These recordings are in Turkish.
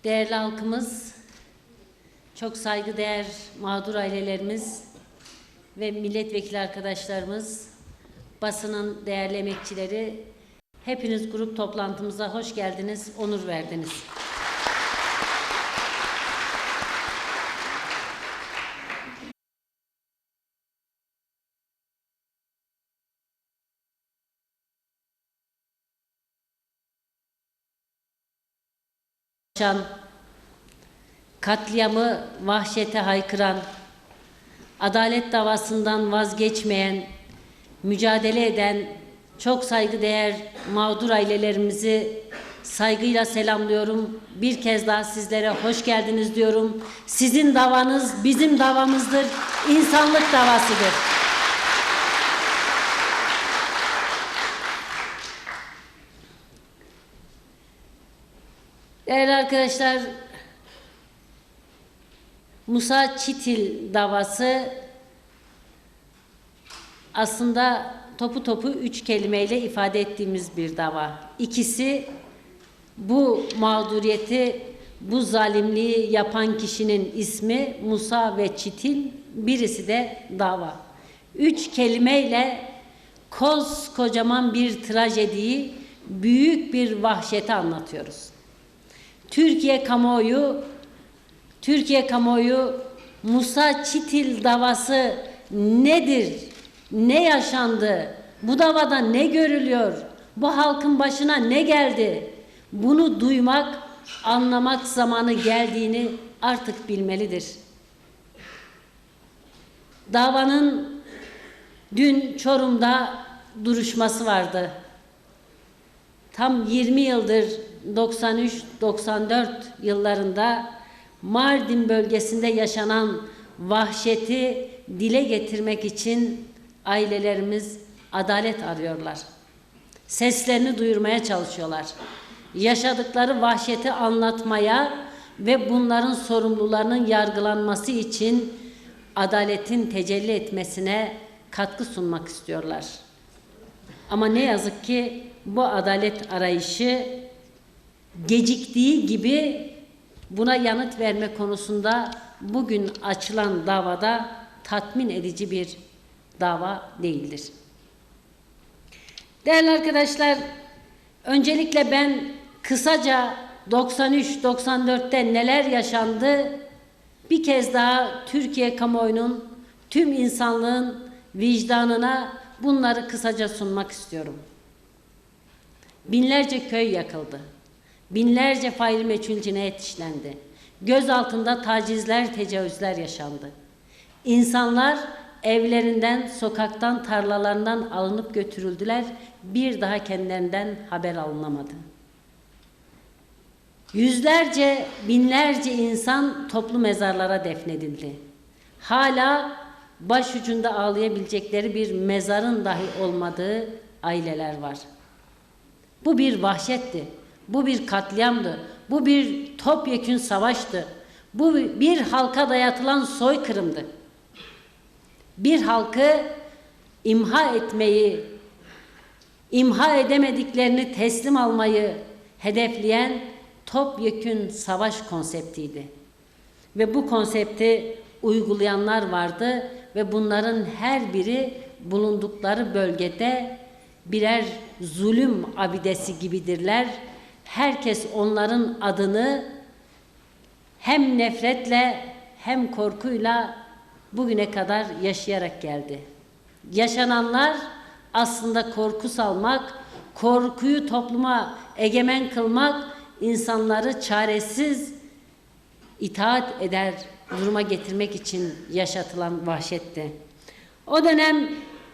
Değerli halkımız, çok saygıdeğer mağdur ailelerimiz ve milletvekili arkadaşlarımız, basının değerli emekçileri, hepiniz grup toplantımıza hoş geldiniz, onur verdiniz. Katliamı vahşete haykıran, adalet davasından vazgeçmeyen, mücadele eden çok saygıdeğer mağdur ailelerimizi saygıyla selamlıyorum. Bir kez daha sizlere hoş geldiniz diyorum. Sizin davanız bizim davamızdır, insanlık davasıdır. Değerli arkadaşlar, Musa Çitil davası aslında topu 3 kelimeyle ifade ettiğimiz bir dava. İkisi bu mağduriyeti, bu zalimliği yapan kişinin ismi Musa ve Çitil, birisi de dava. 3 kelimeyle koskocaman bir trajediyi, büyük bir vahşeti anlatıyoruz. Türkiye kamuoyu Musa Çitil davası nedir? Ne yaşandı? Bu davada ne görülüyor? Bu halkın başına ne geldi? Bunu duymak, anlamak zamanı geldiğini artık bilmelidir. Davanın dün Çorum'da duruşması vardı. Tam 20 yıldır 93-94 yıllarında Mardin bölgesinde yaşanan vahşeti dile getirmek için ailelerimiz adalet arıyorlar. Seslerini duyurmaya çalışıyorlar. Yaşadıkları vahşeti anlatmaya ve bunların sorumlularının yargılanması için adaletin tecelli etmesine katkı sunmak istiyorlar. Ama ne yazık ki bu adalet arayışı geciktiği gibi buna yanıt verme konusunda bugün açılan davada tatmin edici bir dava değildir. Değerli arkadaşlar, öncelikle ben kısaca 93-94'te neler yaşandı bir kez daha Türkiye kamuoyunun, tüm insanlığın vicdanına bunları kısaca sunmak istiyorum. Binlerce köy yakıldı. Binlerce fail meçhul cinayet işlendi. Göz altında tacizler, tecavüzler yaşandı. İnsanlar evlerinden, sokaktan, tarlalarından alınıp götürüldüler. Bir daha kendilerinden haber alınamadı. Yüzlerce, binlerce insan toplu mezarlara defnedildi. Hala başucunda ağlayabilecekleri bir mezarın dahi olmadığı aileler var. Bu bir vahşetti. Bu bir katliamdı. Bu bir topyekün savaştı. Bu bir halka dayatılan soykırımdı. Bir halkı imha etmeyi, imha edemediklerini teslim almayı hedefleyen topyekün savaş konseptiydi. Ve bu konsepti uygulayanlar vardı ve bunların her biri bulundukları bölgede birer zulüm abidesi gibidirler. Herkes onların adını hem nefretle hem korkuyla bugüne kadar yaşayarak geldi. Yaşananlar aslında korku salmak, korkuyu topluma egemen kılmak, insanları çaresiz itaat eder duruma getirmek için yaşatılan vahşetti. O dönem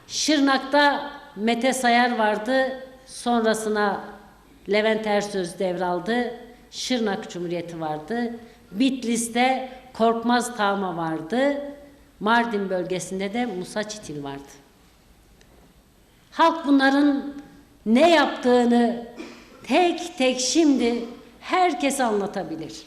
Şırnak'ta Mete Sayar vardı, sonrasına Levent Ersöz devraldı, Şırnak Cumhuriyeti vardı, Bitlis'te Korkmaz Tağma vardı, Mardin bölgesinde de Musa Çitil vardı. Halk bunların ne yaptığını tek tek şimdi herkes anlatabilir.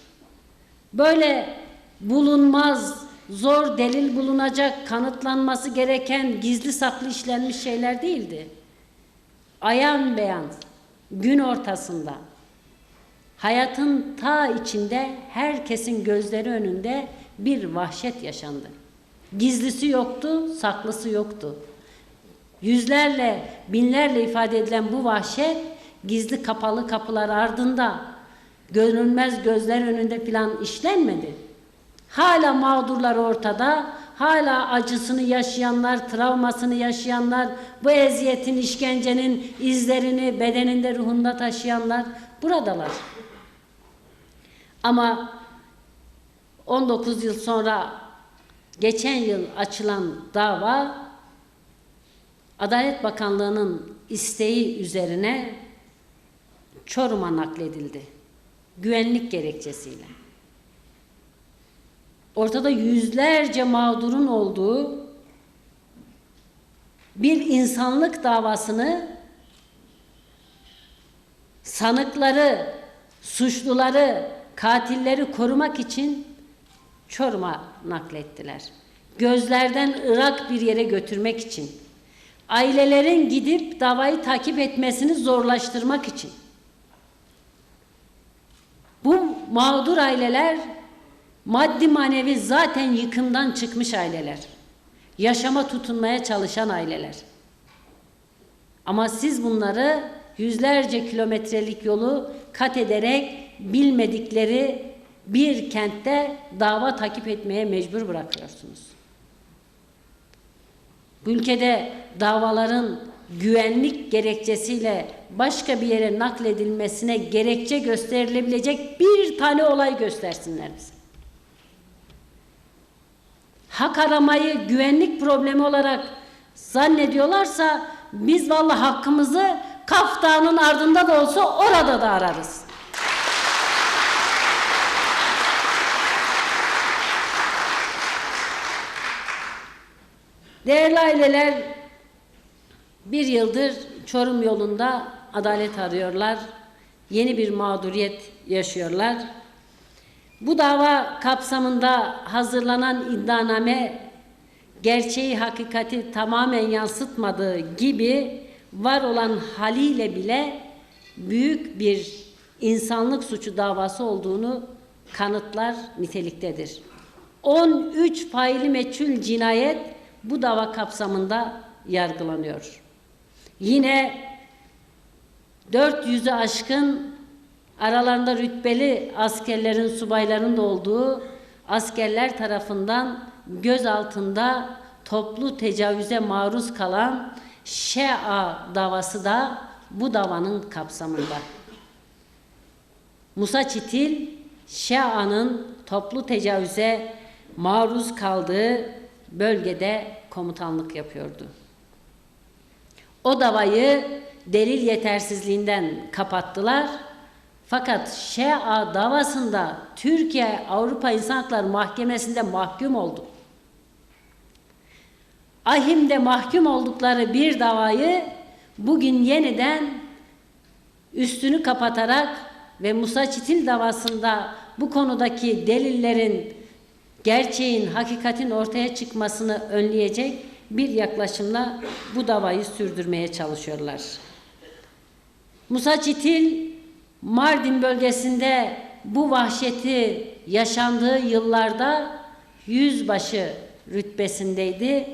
Böyle bulunmaz, zor delil bulunacak, kanıtlanması gereken gizli saklı işlenmiş şeyler değildi. Ayan beyan, gün ortasında Hayatın ta içinde, herkesin gözleri önünde bir vahşet yaşandı. Gizlisi yoktu, saklısı yoktu. Yüzlerle, binlerle ifade edilen bu vahşet, gizli kapalı kapılar ardında, görünmez gözler önünde filan işlenmedi. Hala mağdurlar ortada, hala acısını yaşayanlar, travmasını yaşayanlar, bu eziyetin, işkencenin izlerini bedeninde, ruhunda taşıyanlar buradalar. Ama 19 yıl sonra, geçen yıl açılan dava, Adalet Bakanlığı'nın isteği üzerine Çorum'a nakledildi. Güvenlik gerekçesiyle. Ortada yüzlerce mağdurun olduğu bir insanlık davasını sanıkları, suçluları, katilleri korumak için Çorum'a naklettiler. Gözlerden ırak bir yere götürmek için. Ailelerin gidip davayı takip etmesini zorlaştırmak için. Bu mağdur aileler maddi manevi zaten yıkımdan çıkmış aileler. Yaşama tutunmaya çalışan aileler. Ama siz bunları yüzlerce kilometrelik yolu kat ederek bilmedikleri bir kentte dava takip etmeye mecbur bırakıyorsunuz. Bu ülkede davaların güvenlik gerekçesiyle başka bir yere nakledilmesine gerekçe gösterilebilecek bir tane olay göstersinler bize. Hak aramayı güvenlik problemi olarak zannediyorlarsa biz vallahi hakkımızı Kaf Dağı'nın ardında da olsa orada da ararız. Değerli aileler, bir yıldır Çorum yolunda adalet arıyorlar. Yeni bir mağduriyet yaşıyorlar. Bu dava kapsamında hazırlanan iddianame gerçeği, hakikati tamamen yansıtmadığı gibi var olan haliyle bile büyük bir insanlık suçu davası olduğunu kanıtlar niteliktedir. 13 faili meçhul cinayet bu dava kapsamında yargılanıyor. Yine 400'ü aşkın aralarında rütbeli askerlerin, subayların da olduğu askerler tarafından gözaltında toplu tecavüze maruz kalan Şea davası da bu davanın kapsamında. Musa Çitil, Şea'nın toplu tecavüze maruz kaldığı bölgede komutanlık yapıyordu. O davayı delil yetersizliğinden kapattılar. Fakat Şea davasında Türkiye Avrupa İnsan Hakları Mahkemesi'nde mahkum oldu. Ahim'de mahkum oldukları bir davayı bugün yeniden üstünü kapatarak ve Musa Çitil davasında bu konudaki delillerin, gerçeğin, hakikatin ortaya çıkmasını önleyecek bir yaklaşımla bu davayı sürdürmeye çalışıyorlar. Musa Çitil, Mardin bölgesinde bu vahşeti yaşandığı yıllarda yüzbaşı rütbesindeydi.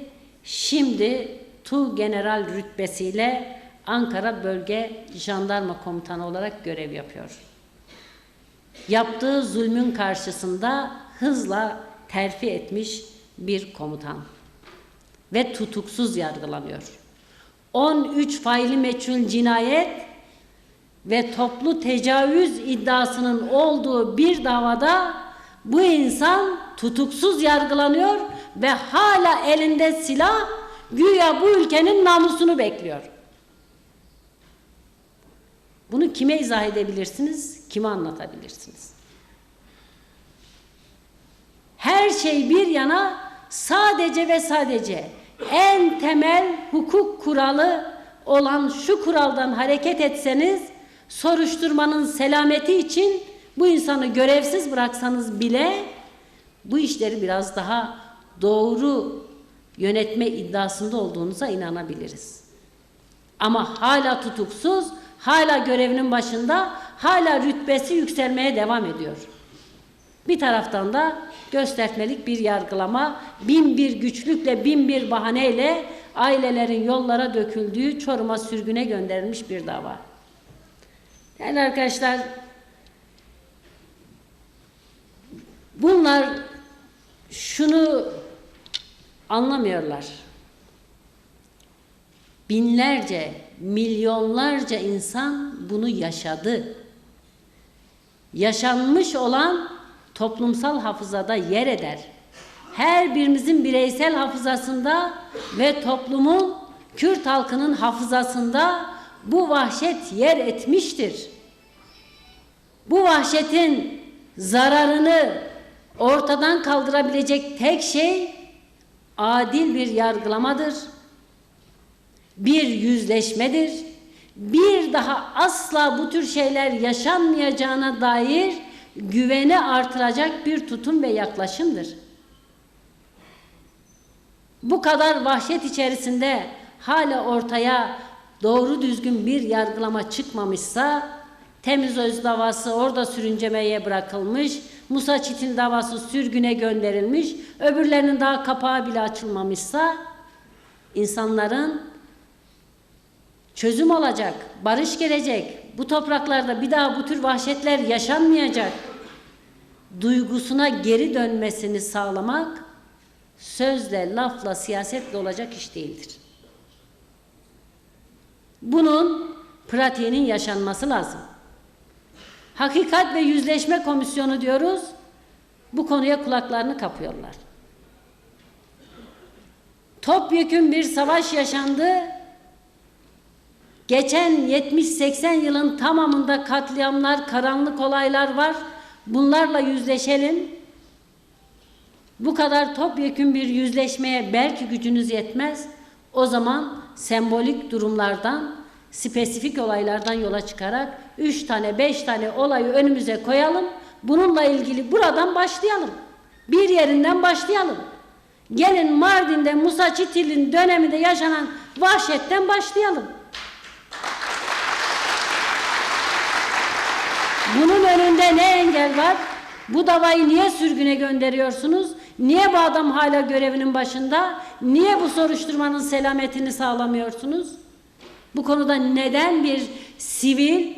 Şimdi Tuğgeneral rütbesiyle Ankara Bölge Jandarma Komutanı olarak görev yapıyor. Yaptığı zulmün karşısında hızla terfi etmiş bir komutan ve tutuksuz yargılanıyor. 13 faili meçhul cinayet ve toplu tecavüz iddiasının olduğu bir davada bu insan tutuksuz yargılanıyor ve hala elinde silah, güya bu ülkenin namusunu bekliyor. Bunu kime izah edebilirsiniz, kime anlatabilirsiniz? Her şey bir yana, sadece ve sadece en temel hukuk kuralı olan şu kuraldan hareket etseniz, soruşturmanın selameti için bu insanı görevsiz bıraksanız bile bu işleri biraz daha doğru yönetme iddiasında olduğunuza inanabiliriz. Ama hala tutuksuz, hala görevinin başında, hala rütbesi yükselmeye devam ediyor. Bir taraftan da göstermelik bir yargılama, bin bir güçlükle, bin bir bahaneyle ailelerin yollara döküldüğü, Çorum'a sürgüne gönderilmiş bir dava. Yani arkadaşlar, bunlar şunu anlamıyorlar. Binlerce, milyonlarca insan bunu yaşadı. Yaşanmış olan toplumsal hafızada yer eder. Her birimizin bireysel hafızasında ve toplumun, Kürt halkının hafızasında bu vahşet yer etmiştir. Bu vahşetin zararını ortadan kaldırabilecek tek şey adil bir yargılamadır. Bir yüzleşmedir. Bir daha asla bu tür şeyler yaşanmayacağına dair güveni artıracak bir tutum ve yaklaşımdır. Bu kadar vahşet içerisinde hala ortaya doğru düzgün bir yargılama çıkmamışsa, Temiz Öz davası orada sürüncemeye bırakılmış, Musa Çitil davası sürgüne gönderilmiş, öbürlerinin daha kapağı bile açılmamışsa, insanların çözüm olacak, barış gelecek, bu topraklarda bir daha bu tür vahşetler yaşanmayacak duygusuna geri dönmesini sağlamak sözle, lafla, siyasetle olacak iş değildir. Bunun pratiğinin yaşanması lazım. Hakikat ve Yüzleşme Komisyonu diyoruz, bu konuya kulaklarını kapıyorlar. Topyekün bir savaş yaşandı. Geçen 70-80 yılın tamamında katliamlar, karanlık olaylar var. Bunlarla yüzleşelim. Bu kadar topyekün bir yüzleşmeye belki gücünüz yetmez. O zaman sembolik durumlardan, spesifik olaylardan yola çıkarak 3 tane, 5 tane olayı önümüze koyalım. Bununla ilgili buradan başlayalım. Bir yerinden başlayalım. Gelin Mardin'de Musa Çitil'in döneminde yaşanan vahşetten başlayalım. Bunun önünde ne engel var? Bu davayı niye sürgüne gönderiyorsunuz? Niye bu adam hala görevinin başında? Niye bu soruşturmanın selametini sağlamıyorsunuz? Bu konuda neden bir sivil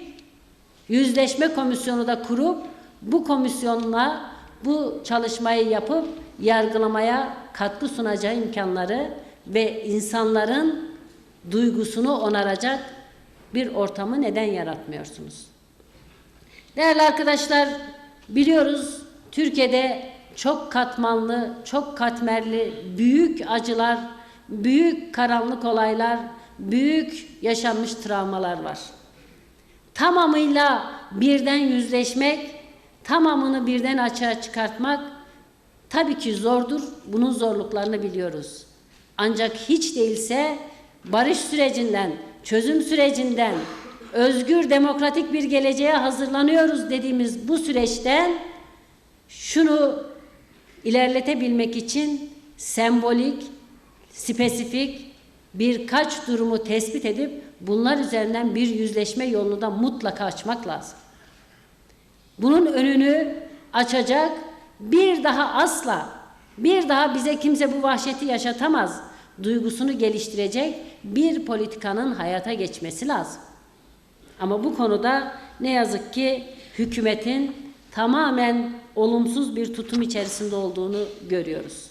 yüzleşme komisyonu da kurup bu komisyonla bu çalışmayı yapıp yargılamaya katkı sunacağı imkanları ve insanların duygusunu onaracak bir ortamı neden yaratmıyorsunuz? Değerli arkadaşlar, biliyoruz Türkiye'de çok katmanlı, çok katmerli, büyük acılar, büyük karanlık olaylar, büyük yaşanmış travmalar var. Tamamıyla birden yüzleşmek, tamamını birden açığa çıkartmak tabii ki zordur. Bunun zorluklarını biliyoruz. Ancak hiç değilse barış sürecinden, çözüm sürecinden, özgür, demokratik bir geleceğe hazırlanıyoruz dediğimiz bu süreçten şunu ilerletebilmek için sembolik, spesifik birkaç durumu tespit edip bunlar üzerinden bir yüzleşme yolunu da mutlaka açmak lazım. Bunun önünü açacak, bir daha bize kimse bu vahşeti yaşatamaz duygusunu geliştirecek bir politikanın hayata geçmesi lazım. Ama bu konuda ne yazık ki hükümetin tamamen olumsuz bir tutum içerisinde olduğunu görüyoruz.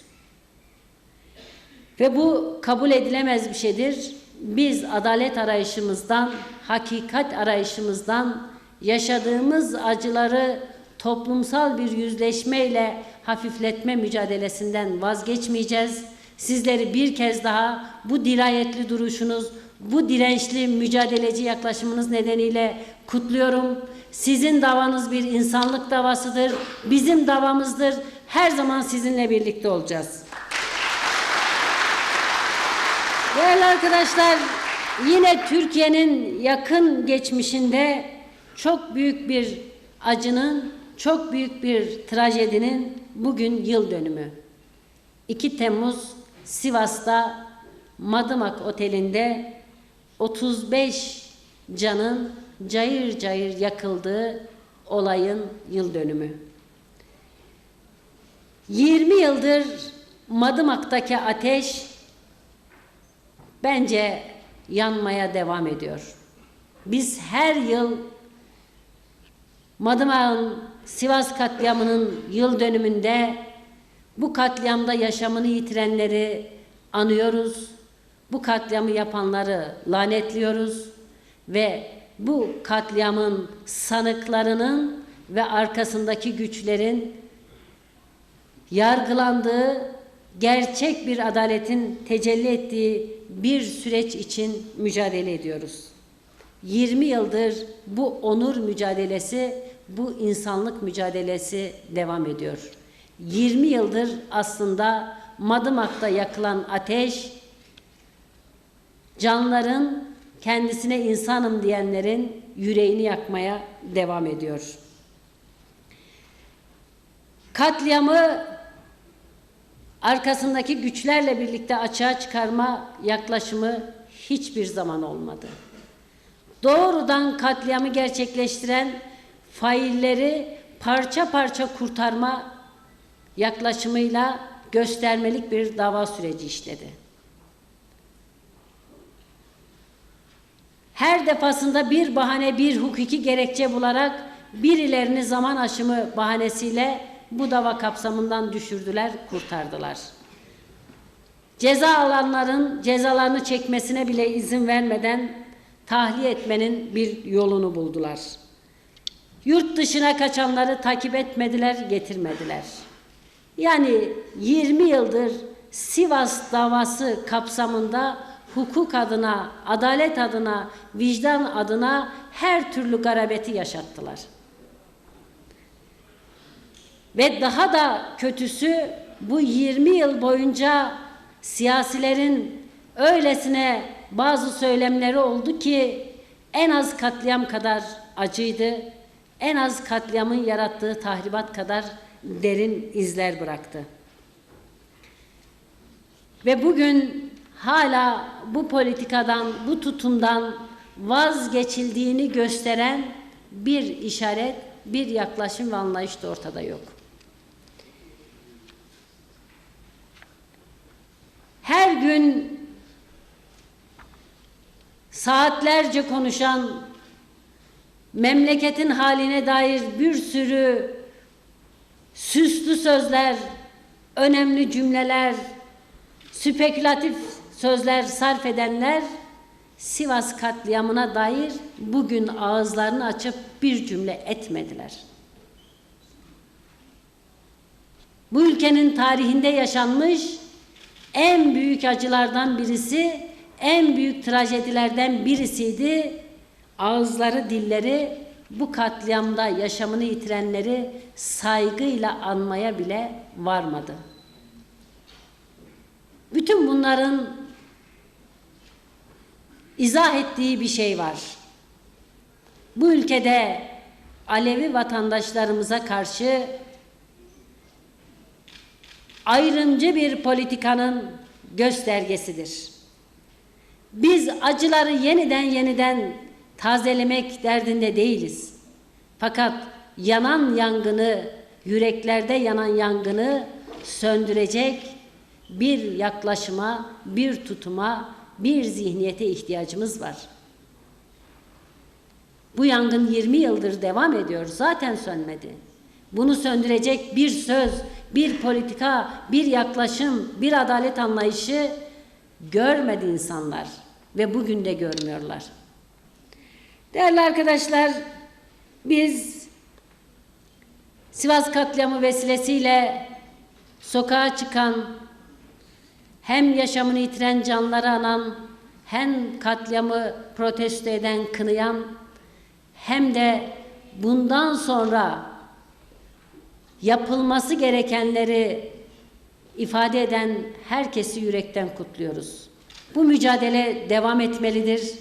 Ve bu kabul edilemez bir şeydir. Biz adalet arayışımızdan, hakikat arayışımızdan, yaşadığımız acıları toplumsal bir yüzleşmeyle hafifletme mücadelesinden vazgeçmeyeceğiz. Sizleri bir kez daha bu dirayetli duruşunuz, bu dirençli mücadeleci yaklaşımınız nedeniyle kutluyorum. Sizin davanız bir insanlık davasıdır, bizim davamızdır. Her zaman sizinle birlikte olacağız. Değerli arkadaşlar, yine Türkiye'nin yakın geçmişinde çok büyük bir acının, çok büyük bir trajedinin bugün yıl dönümü. 2 Temmuz Sivas'ta Madımak Oteli'nde 35 canın cayır cayır yakıldığı olayın yıl dönümü. 20 yıldır Madımak'taki ateş bence yanmaya devam ediyor. Biz her yıl Madımak'ın Sivas katliamının yıl dönümünde bu katliamda yaşamını yitirenleri anıyoruz. Bu katliamı yapanları lanetliyoruz ve bu katliamın sanıklarının ve arkasındaki güçlerin yargılandığı, gerçek bir adaletin tecelli ettiği bir süreç için mücadele ediyoruz. 20 yıldır bu onur mücadelesi, bu insanlık mücadelesi devam ediyor. 20 yıldır aslında Madımak'ta yakılan ateş, canların, kendisine insanım diyenlerin yüreğini yakmaya devam ediyor. Katliamı arkasındaki güçlerle birlikte açığa çıkarma yaklaşımı hiçbir zaman olmadı. Doğrudan katliamı gerçekleştiren failleri parça parça kurtarma yaklaşımıyla göstermelik bir dava süreci işledi. Her defasında bir bahane, bir hukuki gerekçe bularak birilerini zaman aşımı bahanesiyle bu dava kapsamından düşürdüler, kurtardılar. Ceza alanların cezalarını çekmesine bile izin vermeden tahliye etmenin bir yolunu buldular. Yurt dışına kaçanları takip etmediler, getirmediler. Yani 20 yıldır Sivas davası kapsamında hukuk adına, adalet adına, vicdan adına her türlü garabeti yaşattılar. Ve daha da kötüsü bu 20 yıl boyunca siyasilerin öylesine bazı söylemleri oldu ki en az katliam kadar acıydı, en az katliamın yarattığı tahribat kadar derin izler bıraktı. Ve bugün hala bu politikadan, bu tutumdan vazgeçildiğini gösteren bir işaret, bir yaklaşım ve anlayış da ortada yok. Her gün saatlerce konuşan, memleketin haline dair bir sürü süslü sözler, önemli cümleler, spekülatif sözler sarf edenler Sivas katliamına dair bugün ağızlarını açıp bir cümle etmediler. Bu ülkenin tarihinde yaşanmış en büyük acılardan birisi, en büyük trajedilerden birisiydi. Ağızları, dilleri bu katliamda yaşamını yitirenleri saygıyla anmaya bile varmadı. Bütün bunların izah ettiği bir şey var. Bu ülkede Alevi vatandaşlarımıza karşı ayrımcı bir politikanın göstergesidir. Biz acıları yeniden tazelemek derdinde değiliz. Fakat yanan yangını, yüreklerde yanan yangını söndürecek bir yaklaşıma, bir tutuma, bir zihniyete ihtiyacımız var. Bu yangın 20 yıldır devam ediyor, zaten sönmedi. Bunu söndürecek bir söz, bir politika, bir yaklaşım, bir adalet anlayışı görmedi insanlar ve bugün de görmüyorlar. Değerli arkadaşlar, biz Sivas katliamı vesilesiyle sokağa çıkan, hem yaşamını yitiren canları anan, hem katliamı protesto eden, kınayan, hem de bundan sonra yapılması gerekenleri ifade eden herkesi yürekten kutluyoruz. Bu mücadele devam etmelidir.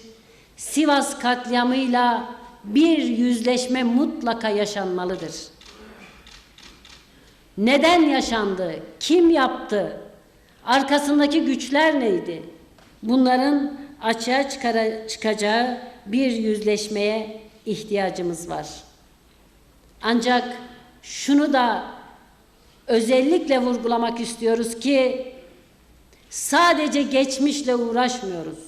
Sivas katliamıyla bir yüzleşme mutlaka yaşanmalıdır. Neden yaşandı? Kim yaptı? Arkasındaki güçler neydi? Bunların açığa çıkacağı bir yüzleşmeye ihtiyacımız var. Ancak şunu da özellikle vurgulamak istiyoruz ki sadece geçmişle uğraşmıyoruz.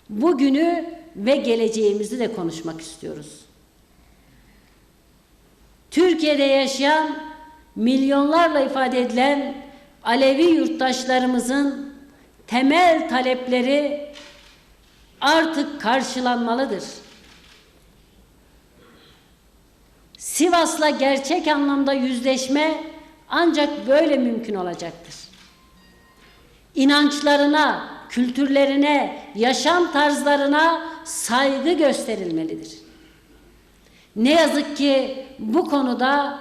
Bugünü ve geleceğimizi de konuşmak istiyoruz. Türkiye'de yaşayan milyonlarla ifade edilen Alevi yurttaşlarımızın temel talepleri artık karşılanmalıdır. Sivas'la gerçek anlamda yüzleşme ancak böyle mümkün olacaktır. İnançlarına, kültürlerine, yaşam tarzlarına saygı gösterilmelidir. Ne yazık ki bu konuda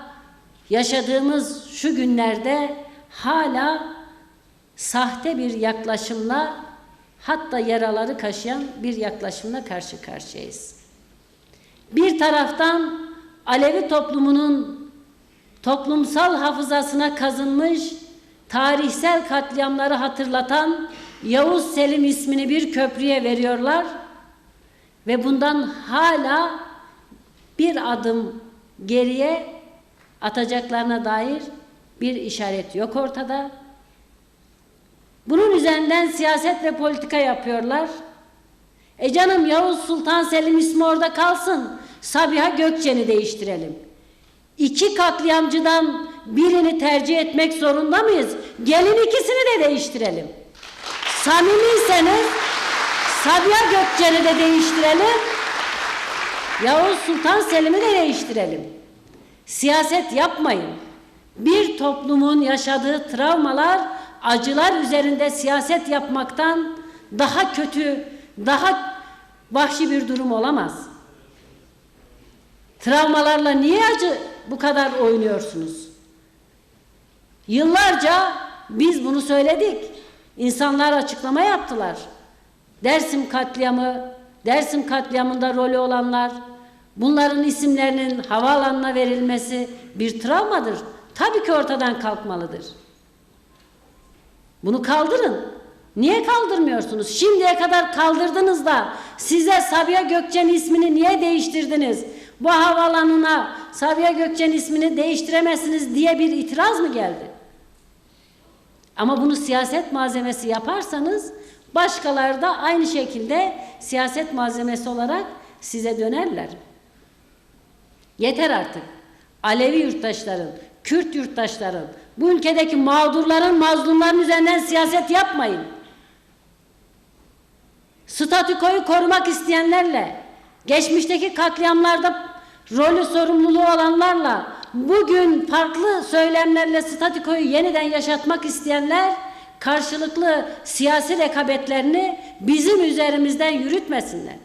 yaşadığımız şu günlerde hala sahte bir yaklaşımla, hatta yaraları kaşıyan bir yaklaşımla karşı karşıyayız. Bir taraftan Alevi toplumunun toplumsal hafızasına kazınmış tarihsel katliamları hatırlatan Yavuz Selim ismini bir köprüye veriyorlar ve bundan hala bir adım geriye atacaklarına dair bir işaret yok ortada. Bunun üzerinden siyaset ve politika yapıyorlar. Canım Yavuz Sultan Selim ismi orada kalsın, Sabiha Gökçen'i değiştirelim. İki katliamcıdan birini tercih etmek zorunda mıyız? Gelin ikisini de değiştirelim. Samimiyseniz Sabiha Gökçen'i de değiştirelim, Yavuz Sultan Selim'i de değiştirelim. Siyaset yapmayın. Bir toplumun yaşadığı travmalar, acılar üzerinde siyaset yapmaktan daha kötü, daha vahşi bir durum olamaz. Travmalarla niye bu kadar oynuyorsunuz? Yıllarca biz bunu söyledik. İnsanlar açıklama yaptılar. Dersim katliamı, Dersim katliamında rolü olanlar, bunların isimlerinin havaalanına verilmesi bir travmadır. Tabii ki ortadan kalkmalıdır. Bunu kaldırın. Niye kaldırmıyorsunuz? Şimdiye kadar kaldırdınız da size Sabiha Gökçen ismini niye değiştirdiniz? Bu havaalanına Sabiha Gökçen ismini değiştiremezsiniz diye bir itiraz mı geldi? Ama bunu siyaset malzemesi yaparsanız başkaları da aynı şekilde siyaset malzemesi olarak size dönerler. Yeter artık. Alevi yurttaşların, Kürt yurttaşların, bu ülkedeki mağdurların, mazlumların üzerinden siyaset yapmayın. Statükoyu korumak isteyenlerle, geçmişteki katliamlarda rolü sorumluluğu olanlarla, bugün farklı söylemlerle statükoyu yeniden yaşatmak isteyenler, karşılıklı siyasi rekabetlerini bizim üzerimizden yürütmesinler.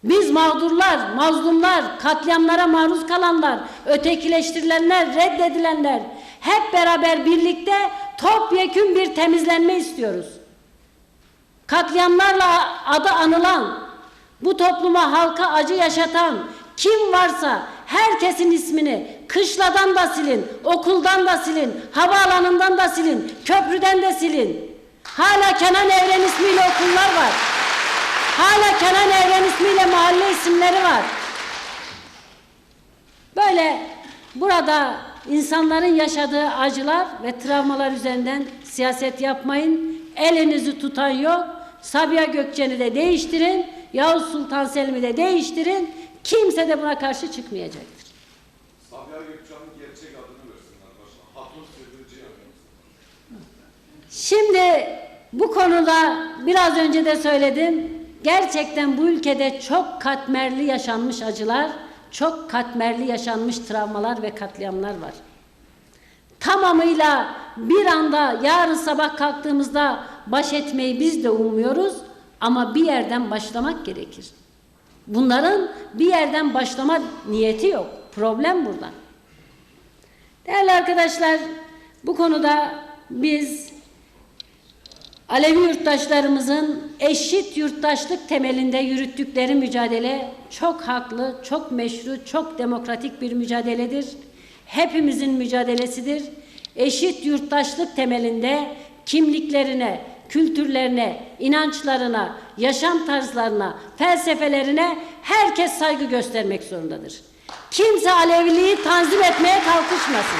Biz mağdurlar, mazlumlar, katliamlara maruz kalanlar, ötekileştirilenler, reddedilenler hep beraber birlikte topyekün bir temizlenme istiyoruz. Katliamlarla adı anılan, bu topluma, halka acı yaşatan kim varsa herkesin ismini kışladan da silin, okuldan da silin, havaalanından da silin, köprüden de silin. Hala Kenan Evren ismiyle okullar var. Hala Kenan Evren ismiyle mahalle isimleri var. Böyle burada insanların yaşadığı acılar ve travmalar üzerinden siyaset yapmayın. Elinizi tutan yok. Sabiha Gökçen'i de değiştirin. Yavuz Sultan Selim'i de değiştirin. Kimse de buna karşı çıkmayacaktır. Sabiha Gökçen'in gerçek adını versinler başına. Hatun Sırrıcı yapıyorsun. Şimdi bu konuda biraz önce de söyledim. Gerçekten bu ülkede çok katmerli yaşanmış acılar, çok katmerli yaşanmış travmalar ve katliamlar var. Tamamıyla bir anda yarın sabah kalktığımızda baş etmeyi biz de umuyoruz ama bir yerden başlamak gerekir. Bunların bir yerden başlama niyeti yok. Problem burada. Değerli arkadaşlar, bu konuda biz Alevi yurttaşlarımızın eşit yurttaşlık temelinde yürüttükleri mücadele çok haklı, çok meşru, çok demokratik bir mücadeledir. Hepimizin mücadelesidir. Eşit yurttaşlık temelinde kimliklerine, kültürlerine, inançlarına, yaşam tarzlarına, felsefelerine herkes saygı göstermek zorundadır. Kimse Aleviliği tanzim etmeye kalkışmasın.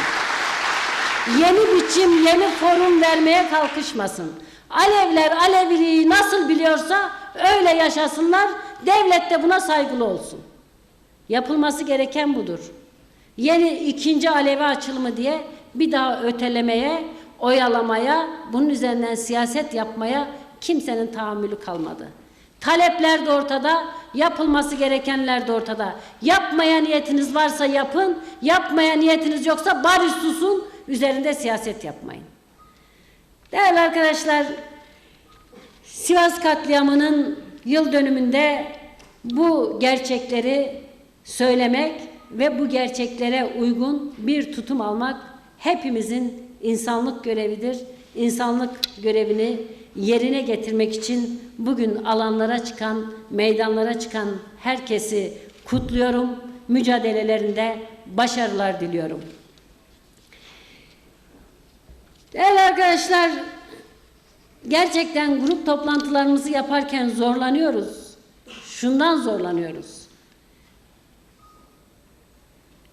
Yeni biçim, yeni form vermeye kalkışmasın. Alevler Aleviliği nasıl biliyorsa öyle yaşasınlar, devlet de buna saygılı olsun. Yapılması gereken budur. Yeni ikinci Alevi açılımı diye bir daha ötelemeye, oyalamaya, bunun üzerinden siyaset yapmaya kimsenin tahammülü kalmadı. Talepler de ortada, yapılması gerekenler de ortada. Yapmaya niyetiniz varsa yapın, yapmaya niyetiniz yoksa bari susun, üzerinde siyaset yapmayın. Değerli arkadaşlar, Sivas katliamının yıl dönümünde bu gerçekleri söylemek ve bu gerçeklere uygun bir tutum almak hepimizin insanlık görevidir. İnsanlık görevini yerine getirmek için bugün alanlara çıkan, meydanlara çıkan herkesi kutluyorum. Mücadelelerinde başarılar diliyorum. Değerli arkadaşlar, gerçekten grup toplantılarımızı yaparken zorlanıyoruz. Şundan zorlanıyoruz.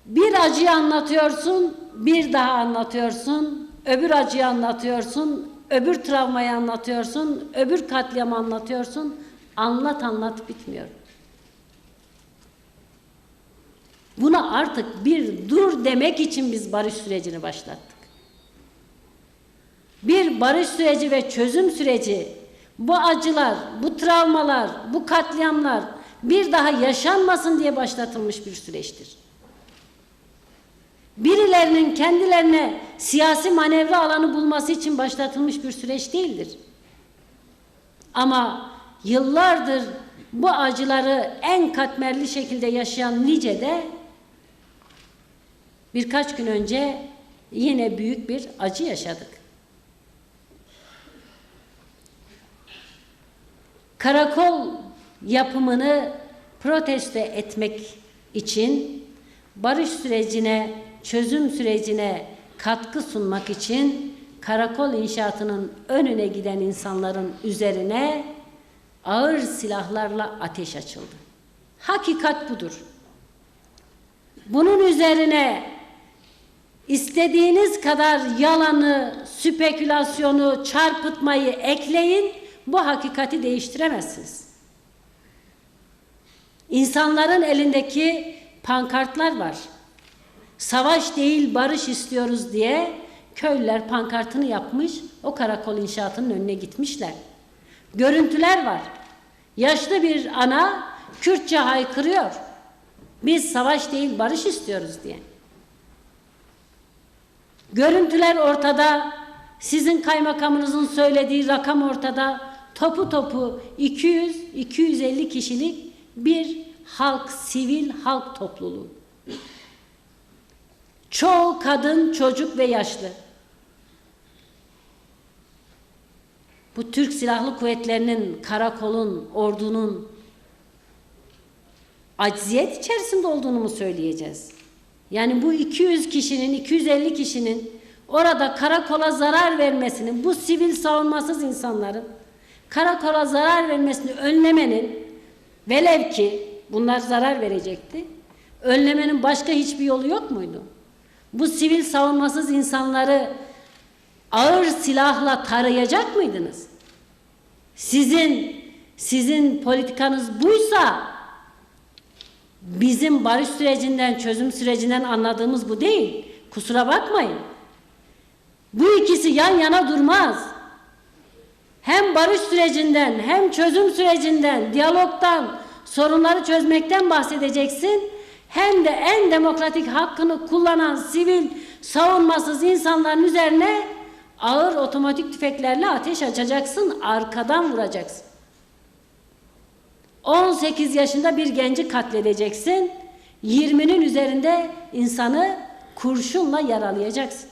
Bir acıyı anlatıyorsun, bir daha anlatıyorsun, öbür acıyı anlatıyorsun, öbür travmayı anlatıyorsun, öbür katliamı anlatıyorsun. Anlat bitmiyor. Buna artık bir dur demek için biz barış sürecini başlattık. Bir barış süreci ve çözüm süreci, bu acılar, bu travmalar, bu katliamlar bir daha yaşanmasın diye başlatılmış bir süreçtir. Birilerinin kendilerine siyasi manevra alanı bulması için başlatılmış bir süreç değildir. Ama yıllardır bu acıları en katmerli şekilde yaşayan Lice'de birkaç gün önce yine büyük bir acı yaşadık. Karakol yapımını protesto etmek için barış sürecine, çözüm sürecine katkı sunmak için karakol inşaatının önüne giden insanların üzerine ağır silahlarla ateş açıldı. Hakikat budur. Bunun üzerine istediğiniz kadar yalanı, spekülasyonu, çarpıtmayı ekleyin, bu hakikati değiştiremezsiniz. İnsanların elindeki pankartlar var. Savaş değil barış istiyoruz diye köylüler pankartını yapmış, o karakol inşaatının önüne gitmişler. Görüntüler var. Yaşlı bir ana Kürtçe haykırıyor. Biz savaş değil barış istiyoruz diye. Görüntüler ortada. Sizin kaymakamınızın söylediği rakam ortada. Topu topu 200-250 kişilik bir halk, sivil halk topluluğu. Çoğu kadın, çocuk ve yaşlı. Bu Türk Silahlı Kuvvetleri'nin, karakolun, ordunun acziyet içerisinde olduğunu mu söyleyeceğiz? Yani bu 200 kişinin, 250 kişinin orada karakola zarar vermesinin, bu sivil savunmasız insanların karakola zarar vermesini önlemenin, velev ki bunlar zarar verecekti, önlemenin başka hiçbir yolu yok muydu? Bu sivil savunmasız insanları ağır silahla tarayacak mıydınız? Sizin politikanız buysa bizim barış sürecinden, çözüm sürecinden anladığımız bu değil. Kusura bakmayın. Bu ikisi yan yana durmaz. Hem barış sürecinden, hem çözüm sürecinden, diyalogtan, sorunları çözmekten bahsedeceksin. Hem de en demokratik hakkını kullanan sivil, savunmasız insanların üzerine ağır otomatik tüfeklerle ateş açacaksın, arkadan vuracaksın. 18 yaşında bir genci katledeceksin, 20'nin üzerinde insanı kurşunla yaralayacaksın.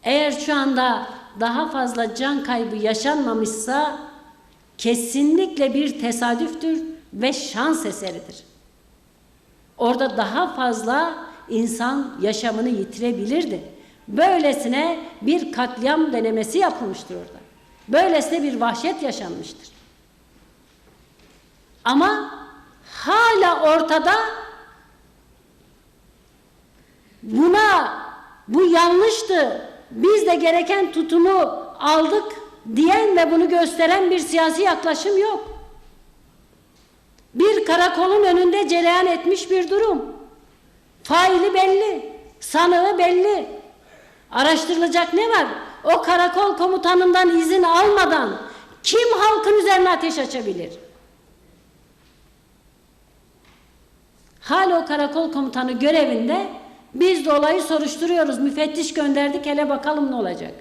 Eğer şu anda daha fazla can kaybı yaşanmamışsa kesinlikle bir tesadüftür ve şans eseridir. Orada daha fazla insan yaşamını yitirebilirdi. Böylesine bir katliam denemesi yapılmıştır orada. Böylesine bir vahşet yaşanmıştır. Ama hala ortada bu yanlıştı, biz de gereken tutumu aldık diyen ve bunu gösteren bir siyasi yaklaşım yok. Bir karakolun önünde cereyan etmiş bir durum. Faili belli, sanığı belli. Araştırılacak ne var? O karakol komutanından izin almadan kim halkın üzerine ateş açabilir? Hala o karakol komutanı görevinde, biz de olayı soruşturuyoruz, müfettiş gönderdik, hele bakalım ne olacak.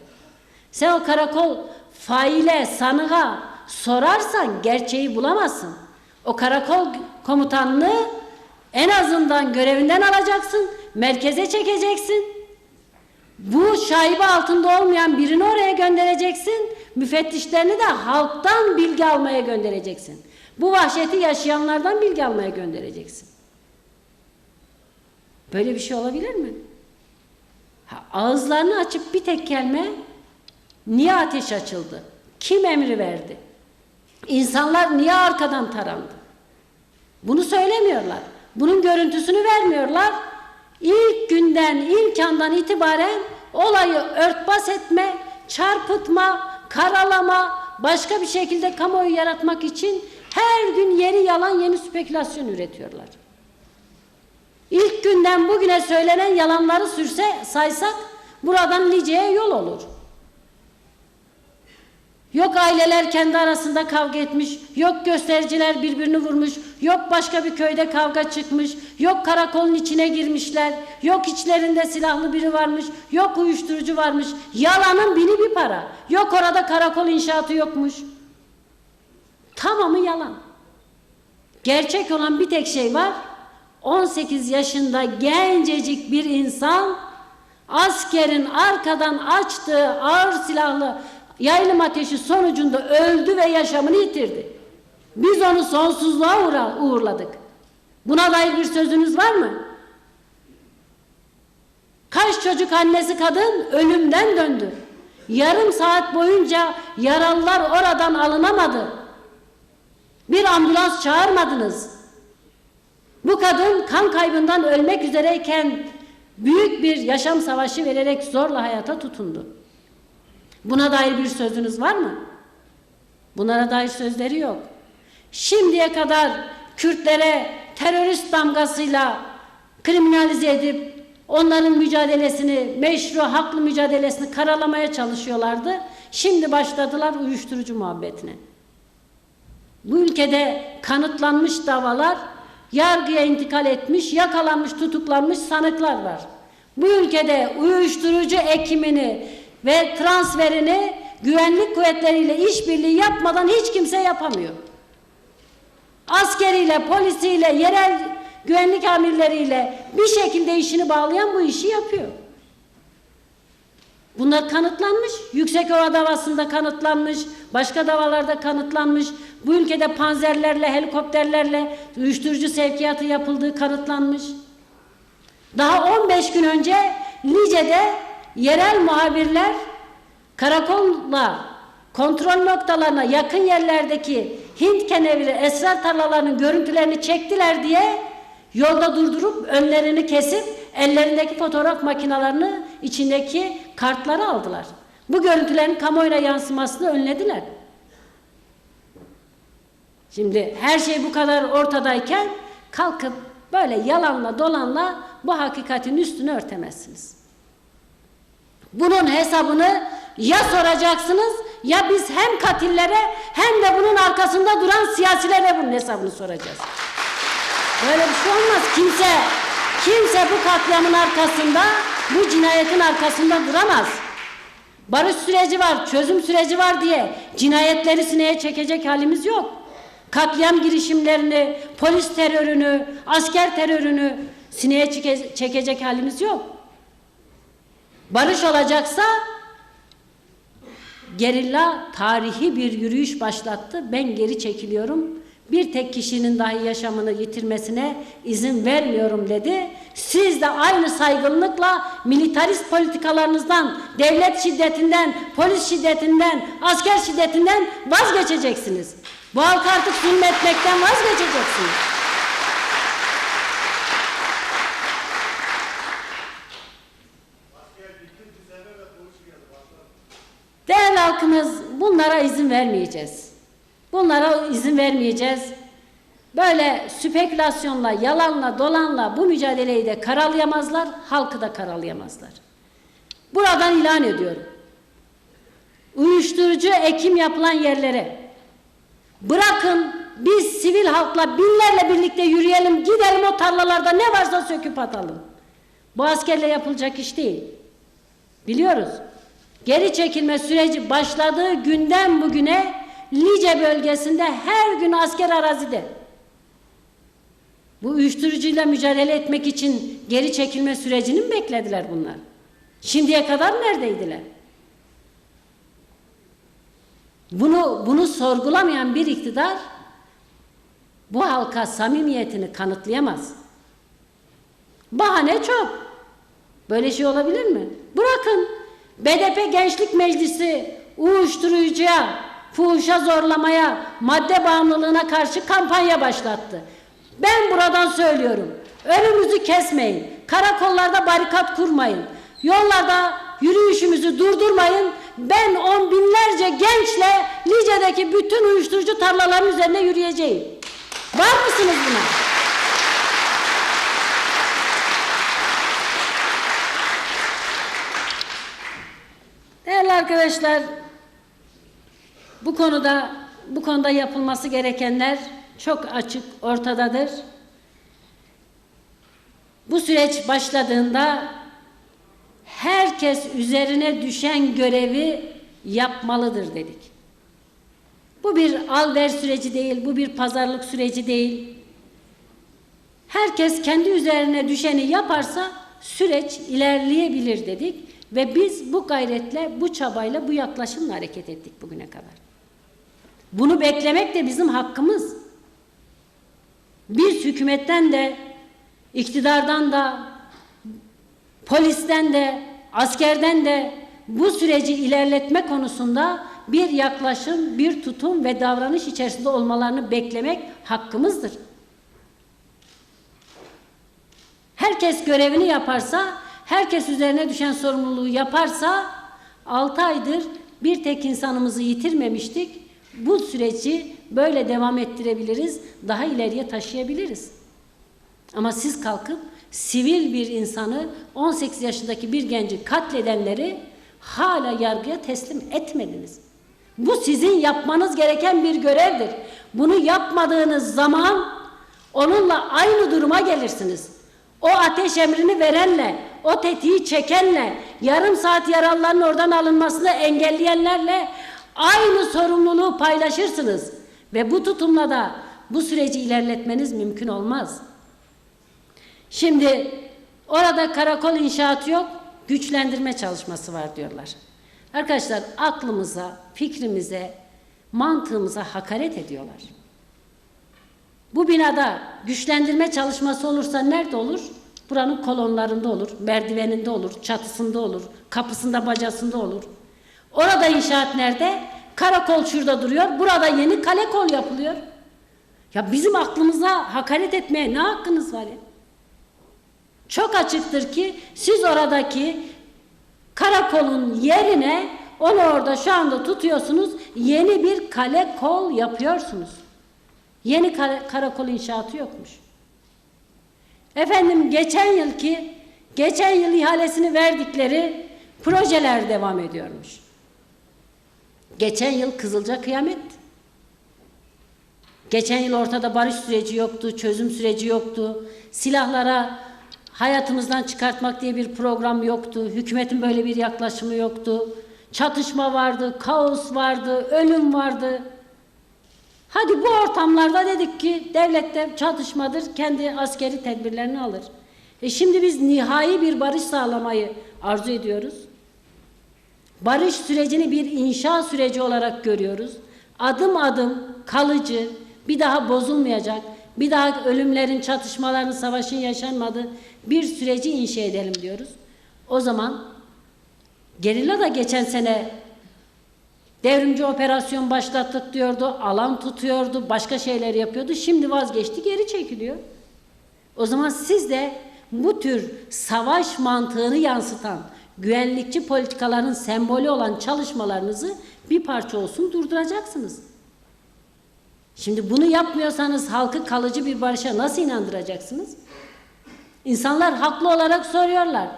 Sen o karakol faile, sanığa sorarsan gerçeği bulamazsın. O karakol komutanını en azından görevinden alacaksın, merkeze çekeceksin. Bu şaibe altında olmayan birini oraya göndereceksin, müfettişlerini de halktan bilgi almaya göndereceksin. Bu vahşeti yaşayanlardan bilgi almaya göndereceksin. Böyle bir şey olabilir mi? Ağızlarını açıp bir tek kelime, niye ateş açıldı? Kim emri verdi? İnsanlar niye arkadan tarandı? Bunu söylemiyorlar. Bunun görüntüsünü vermiyorlar. İlk günden, ilk andan itibaren olayı örtbas etme, çarpıtma, karalama, başka bir şekilde kamuoyu yaratmak için her gün yeni yalan, yeni spekülasyon üretiyorlar. İlk günden bugüne söylenen yalanları saysak buradan Lice'ye yol olur. Yok aileler kendi arasında kavga etmiş, yok göstericiler birbirini vurmuş, yok başka bir köyde kavga çıkmış, yok karakolun içine girmişler, yok içlerinde silahlı biri varmış, yok uyuşturucu varmış. Yalanın bini bir para. Yok orada karakol inşaatı yokmuş. Tamamı yalan. Gerçek olan bir tek şey var. 18 yaşında gencecik bir insan askerin arkadan açtığı ağır silahlı yaylım ateşi sonucunda öldü ve yaşamını yitirdi. Biz onu sonsuzluğa uğurladık. Buna dair bir sözünüz var mı? Kaç çocuk annesi kadın ölümden döndü. Yarım saat boyunca yaralılar oradan alınamadı. Bir ambulans çağırmadınız. Bu kadın kan kaybından ölmek üzereyken büyük bir yaşam savaşı vererek zorla hayata tutundu. Buna dair bir sözünüz var mı? Bunlara dair sözleri yok. Şimdiye kadar Kürtlere terörist damgasıyla kriminalize edip onların mücadelesini, meşru, haklı mücadelesini karalamaya çalışıyorlardı. Şimdi başladılar uyuşturucu muhabbetine. Bu ülkede kanıtlanmış davalar yargıya intikal etmiş, yakalanmış, tutuklanmış sanıklar var. Bu ülkede uyuşturucu ekimini ve transferini güvenlik kuvvetleriyle işbirliği yapmadan hiç kimse yapamıyor. Askeriyle, polisiyle, yerel güvenlik amirleriyle bir şekilde işini bağlayan bu işi yapıyor. Bunlar kanıtlanmış. Yüksekova davasında kanıtlanmış. Başka davalarda kanıtlanmış. Bu ülkede panzerlerle, helikopterlerle uyuşturucu sevkiyatı yapıldığı kanıtlanmış. Daha 15 gün önce Lice'de yerel muhabirler karakolla kontrol noktalarına yakın yerlerdeki Hint keneviri esrar tarlalarının görüntülerini çektiler diye yolda durdurup önlerini kesip ellerindeki fotoğraf makinelerini içindeki kartları aldılar. Bu görüntülerin kamuoyuna yansımasını önlediler. Şimdi her şey bu kadar ortadayken kalkıp böyle yalanla dolanla bu hakikatin üstünü örtemezsiniz. Bunun hesabını ya soracaksınız ya biz hem katillere hem de bunun arkasında duran siyasilere bunun hesabını soracağız. Böyle bir şey olmaz. Kimse bu katliamın arkasında, bu cinayetin arkasında duramaz. Barış süreci var, çözüm süreci var diye cinayetleri sineye çekecek halimiz yok. Katliam girişimlerini, polis terörünü, asker terörünü sineye çekecek halimiz yok. Barış olacaksa gerilla tarihi bir yürüyüş başlattı. Ben geri çekiliyorum. bir tek kişinin dahi yaşamını yitirmesine izin vermiyorum dedi. Siz de aynı saygınlıkla militarist politikalarınızdan, devlet şiddetinden, polis şiddetinden, asker şiddetinden vazgeçeceksiniz. Bu halka artık zulmetmekten vazgeçeceksiniz. Değerli halkımız, bunlara izin vermeyeceğiz. Bunlara izin vermeyeceğiz. Böyle spekülasyonla, yalanla, dolanla bu mücadeleyi de karalayamazlar, halkı da karalayamazlar. Buradan ilan ediyorum. Uyuşturucu ekim yapılan yerlere bırakın biz sivil halkla binlerle birlikte yürüyelim, gidelim o tarlalarda ne varsa söküp atalım. Bu askerle yapılacak iş değil. Biliyoruz. Geri çekilme süreci başladığı günden bugüne Lice bölgesinde her gün asker arazide. Bu uyuşturucuyla mücadele etmek için geri çekilme sürecini mi beklediler bunlar? Şimdiye kadar neredeydiler? Bunu sorgulamayan bir iktidar bu halka samimiyetini kanıtlayamaz. Bahane çok. Böyle şey olabilir mi? Bırakın. BDP Gençlik Meclisi uyuşturucuya, fuhuşa zorlamaya, madde bağımlılığına karşı kampanya başlattı. Ben buradan söylüyorum. Önümüzü kesmeyin. Karakollarda barikat kurmayın. Yollarda yürüyüşümüzü durdurmayın. Ben on binlerce gençle Lice'deki bütün uyuşturucu tarlaların üzerine yürüyeceğim. Var mısınız buna? Değerli arkadaşlar, bu konuda yapılması gerekenler çok açık ortadadır. Bu süreç başladığında herkes üzerine düşen görevi yapmalıdır dedik. Bu bir al-ver süreci değil, bu bir pazarlık süreci değil. Herkes kendi üzerine düşeni yaparsa süreç ilerleyebilir dedik ve biz bu gayretle, bu çabayla, bu yaklaşımla hareket ettik bugüne kadar. Bunu beklemek de bizim hakkımız. Biz hükümetten de, iktidardan da, polisten de, askerden de bu süreci ilerletme konusunda bir yaklaşım, bir tutum ve davranış içerisinde olmalarını beklemek hakkımızdır. Herkes görevini yaparsa, herkes üzerine düşen sorumluluğu yaparsa 6 aydır bir tek insanımızı yitirmemiştik. Bu süreci böyle devam ettirebiliriz, daha ileriye taşıyabiliriz. Ama siz kalkıp sivil bir insanı, 18 yaşındaki bir genci katledenleri hala yargıya teslim etmediniz. Bu sizin yapmanız gereken bir görevdir. Bunu yapmadığınız zaman onunla aynı duruma gelirsiniz. O ateş emrini verenle, o tetiği çekenle, yarım saat yaralıların oradan alınmasını engelleyenlerle aynı sorumluluğu paylaşırsınız. Ve bu tutumla da bu süreci ilerletmeniz mümkün olmaz. Şimdi orada karakol inşaatı yok, güçlendirme çalışması var diyorlar. Arkadaşlar aklımıza, fikrimize, mantığımıza hakaret ediyorlar. Bu binada güçlendirme çalışması olursa nerede olur? Buranın kolonlarında olur, merdiveninde olur, çatısında olur, kapısında, bacasında olur. Orada inşaat nerede? Karakol şurada duruyor, burada yeni kale kol yapılıyor. Ya bizim aklımıza hakaret etmeye ne hakkınız var ya? Çok açıktır ki siz oradaki karakolun yerine onu orada şu anda tutuyorsunuz, yeni bir kale kol yapıyorsunuz. Yeni karakol inşaatı yokmuş. Efendim geçen yıl ihalesini verdikleri projeler devam ediyormuş. Geçen yıl Kızılca kıyamet. Geçen yıl ortada barış süreci yoktu, çözüm süreci yoktu. Silahlara hayatımızdan çıkartmak diye bir program yoktu. Hükümetin böyle bir yaklaşımı yoktu. Çatışma vardı, kaos vardı, ölüm vardı. Hadi bu ortamlarda dedik ki devlet de çatışmadır, kendi askeri tedbirlerini alır. Şimdi biz nihai bir barış sağlamayı arzu ediyoruz. Barış sürecini bir inşa süreci olarak görüyoruz. Adım adım kalıcı, bir daha bozulmayacak, bir daha ölümlerin, çatışmaların, savaşın yaşanmadığı bir süreci inşa edelim diyoruz. O zaman gerilla da geçen sene devrimci operasyon başlattık diyordu, alan tutuyordu, başka şeyler yapıyordu. Şimdi vazgeçti, geri çekiliyor. O zaman siz de bu tür savaş mantığını yansıtan, güvenlikçi politikaların sembolü olan çalışmalarınızı bir parça olsun durduracaksınız. Şimdi bunu yapmıyorsanız halkı kalıcı bir barışa nasıl inandıracaksınız? İnsanlar haklı olarak soruyorlar.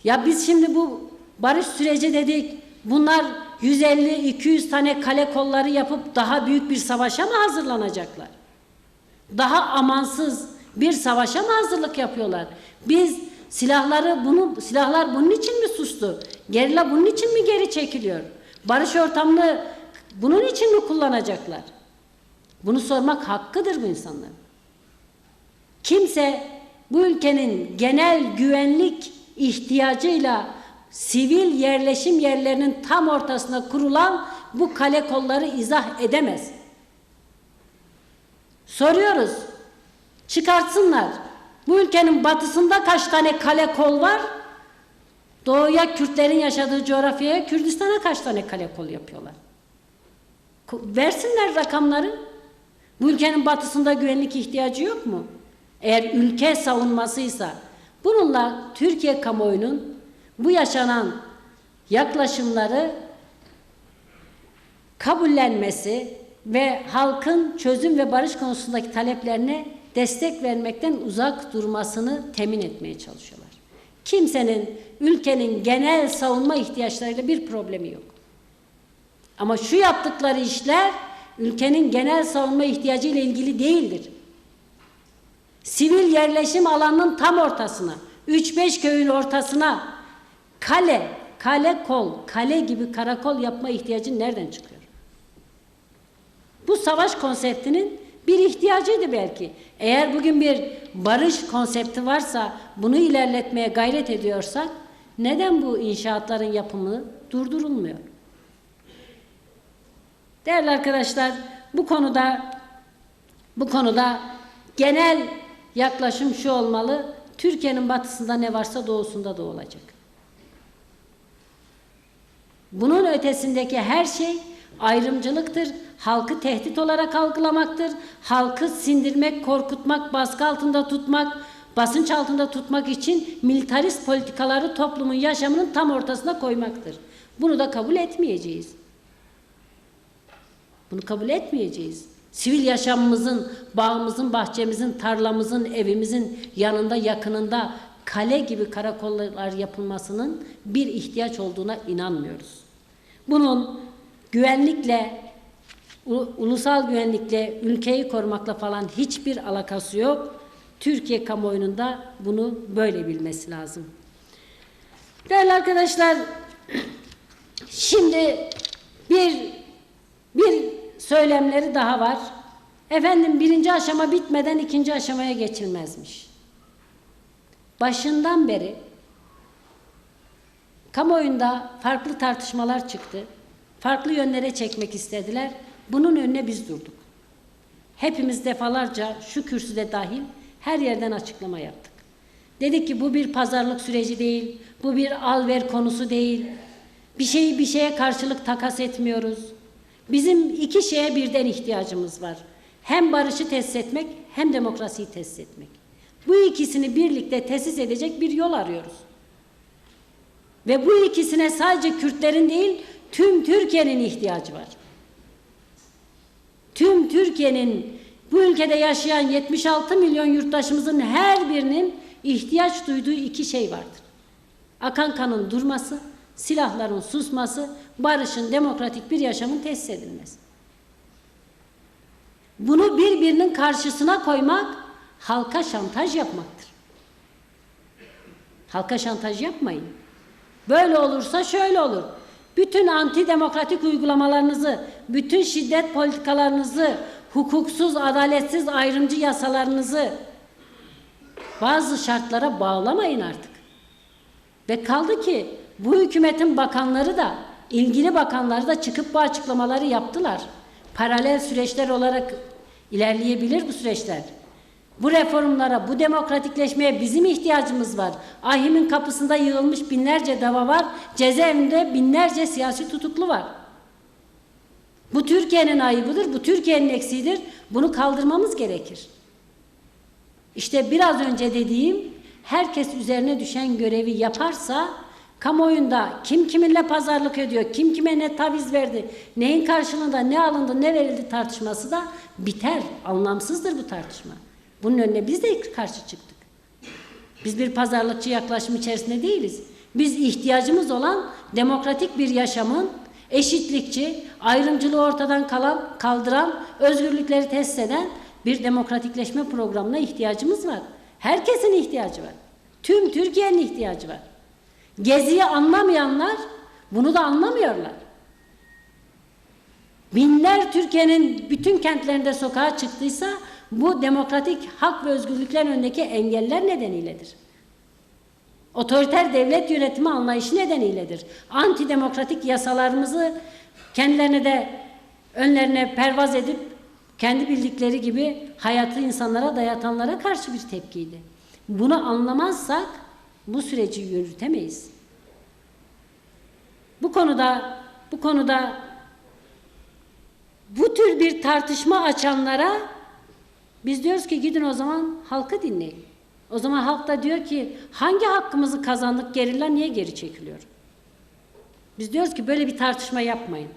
Ya biz şimdi bu barış süreci dedik, bunlar 150-200 tane kale kolları yapıp daha büyük bir savaşa mı hazırlanacaklar? Daha amansız bir savaşa mı hazırlık yapıyorlar? Biz silahlar bunun için mi sustu? Gerilla bunun için mi geri çekiliyor? Barış ortamını bunun için mi kullanacaklar? Bunu sormak hakkıdır bu insanların. Kimse bu ülkenin genel güvenlik ihtiyacıyla sivil yerleşim yerlerinin tam ortasına kurulan bu kale kolları izah edemez. Soruyoruz, çıkartsınlar. Bu ülkenin batısında kaç tane kale kol var? Doğuya, Kürtlerin yaşadığı coğrafyaya, Kürdistan'a kaç tane kale kol yapıyorlar? Versinler rakamları. Bu ülkenin batısında güvenlik ihtiyacı yok mu? Eğer ülke savunmasıysa, bununla Türkiye kamuoyunun bu yaşanan yaklaşımları kabullenmesi ve halkın çözüm ve barış konusundaki taleplerine destek vermekten uzak durmasını temin etmeye çalışıyorlar. Kimsenin ülkenin genel savunma ihtiyaçlarıyla bir problemi yok. Ama şu yaptıkları işler ülkenin genel savunma ihtiyacı ile ilgili değildir. Sivil yerleşim alanının tam ortasına, 3-5 köyün ortasına kale gibi karakol yapma ihtiyacı nereden çıkıyor? Bu savaş konseptinin bir ihtiyacıydı belki. Eğer bugün bir barış konsepti varsa, bunu ilerletmeye gayret ediyorsak, neden bu inşaatların yapımı durdurulmuyor? Değerli arkadaşlar, bu konuda genel yaklaşım şu olmalı: Türkiye'nin batısında ne varsa doğusunda da olacak. Bunun ötesindeki her şey ayrımcılıktır, halkı tehdit olarak algılamaktır, halkı sindirmek, korkutmak, baskı altında tutmak, basınç altında tutmak için militarist politikaları toplumun yaşamının tam ortasına koymaktır. Bunu da kabul etmeyeceğiz. Bunu kabul etmeyeceğiz. Sivil yaşamımızın, bağımızın, bahçemizin, tarlamızın, evimizin yanında, yakınında kale gibi karakollar yapılmasının bir ihtiyaç olduğuna inanmıyoruz. Bunun güvenlikle, ulusal güvenlikle, ülkeyi korumakla falan hiçbir alakası yok. Türkiye kamuoyunun da bunu böyle bilmesi lazım. Değerli arkadaşlar, şimdi bir söylemleri daha var. Efendim, birinci aşama bitmeden ikinci aşamaya geçilmezmiş. Başından beri kamuoyunda farklı tartışmalar çıktı. Farklı yönlere çekmek istediler. Bunun önüne biz durduk. Hepimiz defalarca, şu kürsüde dahil, her yerden açıklama yaptık. Dedik ki bu bir pazarlık süreci değil, bu bir al-ver konusu değil. Bir şeyi bir şeye karşılık takas etmiyoruz. Bizim iki şeye birden ihtiyacımız var. Hem barışı tesis etmek, hem demokrasiyi tesis etmek. Bu ikisini birlikte tesis edecek bir yol arıyoruz. Ve bu ikisine sadece Kürtlerin değil, tüm Türkiye'nin ihtiyacı var. Tüm Türkiye'nin, bu ülkede yaşayan 76 milyon yurttaşımızın her birinin ihtiyaç duyduğu iki şey vardır: akan kanın durması, silahların susması, barışın, demokratik bir yaşamın tesis edilmesi. Bunu birbirinin karşısına koymak, halka şantaj yapmaktır. Halka şantaj yapmayın. Böyle olursa şöyle olur. Bütün antidemokratik uygulamalarınızı, bütün şiddet politikalarınızı, hukuksuz, adaletsiz, ayrımcı yasalarınızı bazı şartlara bağlamayın artık. Ve kaldı ki bu hükümetin bakanları da, ilgili bakanları da çıkıp bu açıklamaları yaptılar. paralel süreçler olarak ilerleyebilir bu süreçler. Bu reformlara, bu demokratikleşmeye bizim ihtiyacımız var. AİHM'in kapısında yığılmış binlerce dava var. Cezaevinde binlerce siyasi tutuklu var. Bu Türkiye'nin ayıbıdır, bu Türkiye'nin eksiğidir. Bunu kaldırmamız gerekir. İşte biraz önce dediğim, herkes üzerine düşen görevi yaparsa, kamuoyunda kim kiminle pazarlık ediyor, kim kime ne taviz verdi, neyin karşılığında ne alındı, ne verildi tartışması da biter. Anlamsızdır bu tartışma. Bunun önüne biz de karşı çıktık. Biz bir pazarlıkçı yaklaşım içerisinde değiliz. Biz ihtiyacımız olan demokratik bir yaşamın eşitlikçi, ayrımcılığı ortadan kaldıran, özgürlükleri tesis eden bir demokratikleşme programına ihtiyacımız var. Herkesin ihtiyacı var. Tüm Türkiye'nin ihtiyacı var. Geziyi anlamayanlar bunu da anlamıyorlar. Binler Türkiye'nin bütün kentlerinde sokağa çıktıysa bu demokratik hak ve özgürlükler önündeki engeller nedeniyledir. Otoriter devlet yönetimi anlayışı nedeniyledir. Antidemokratik yasalarımızı kendilerine de önlerine pervaz edip kendi bildikleri gibi hayatı insanlara dayatanlara karşı bir tepkiydi. Bunu anlamazsak bu süreci yürütemeyiz. Bu konuda bu tür bir tartışma açanlara biz diyoruz ki gidin o zaman halkı dinleyin. O zaman halk da diyor ki hangi hakkımızı kazandık, gerilla niye geri çekiliyor? Biz diyoruz ki böyle bir tartışma yapmayın.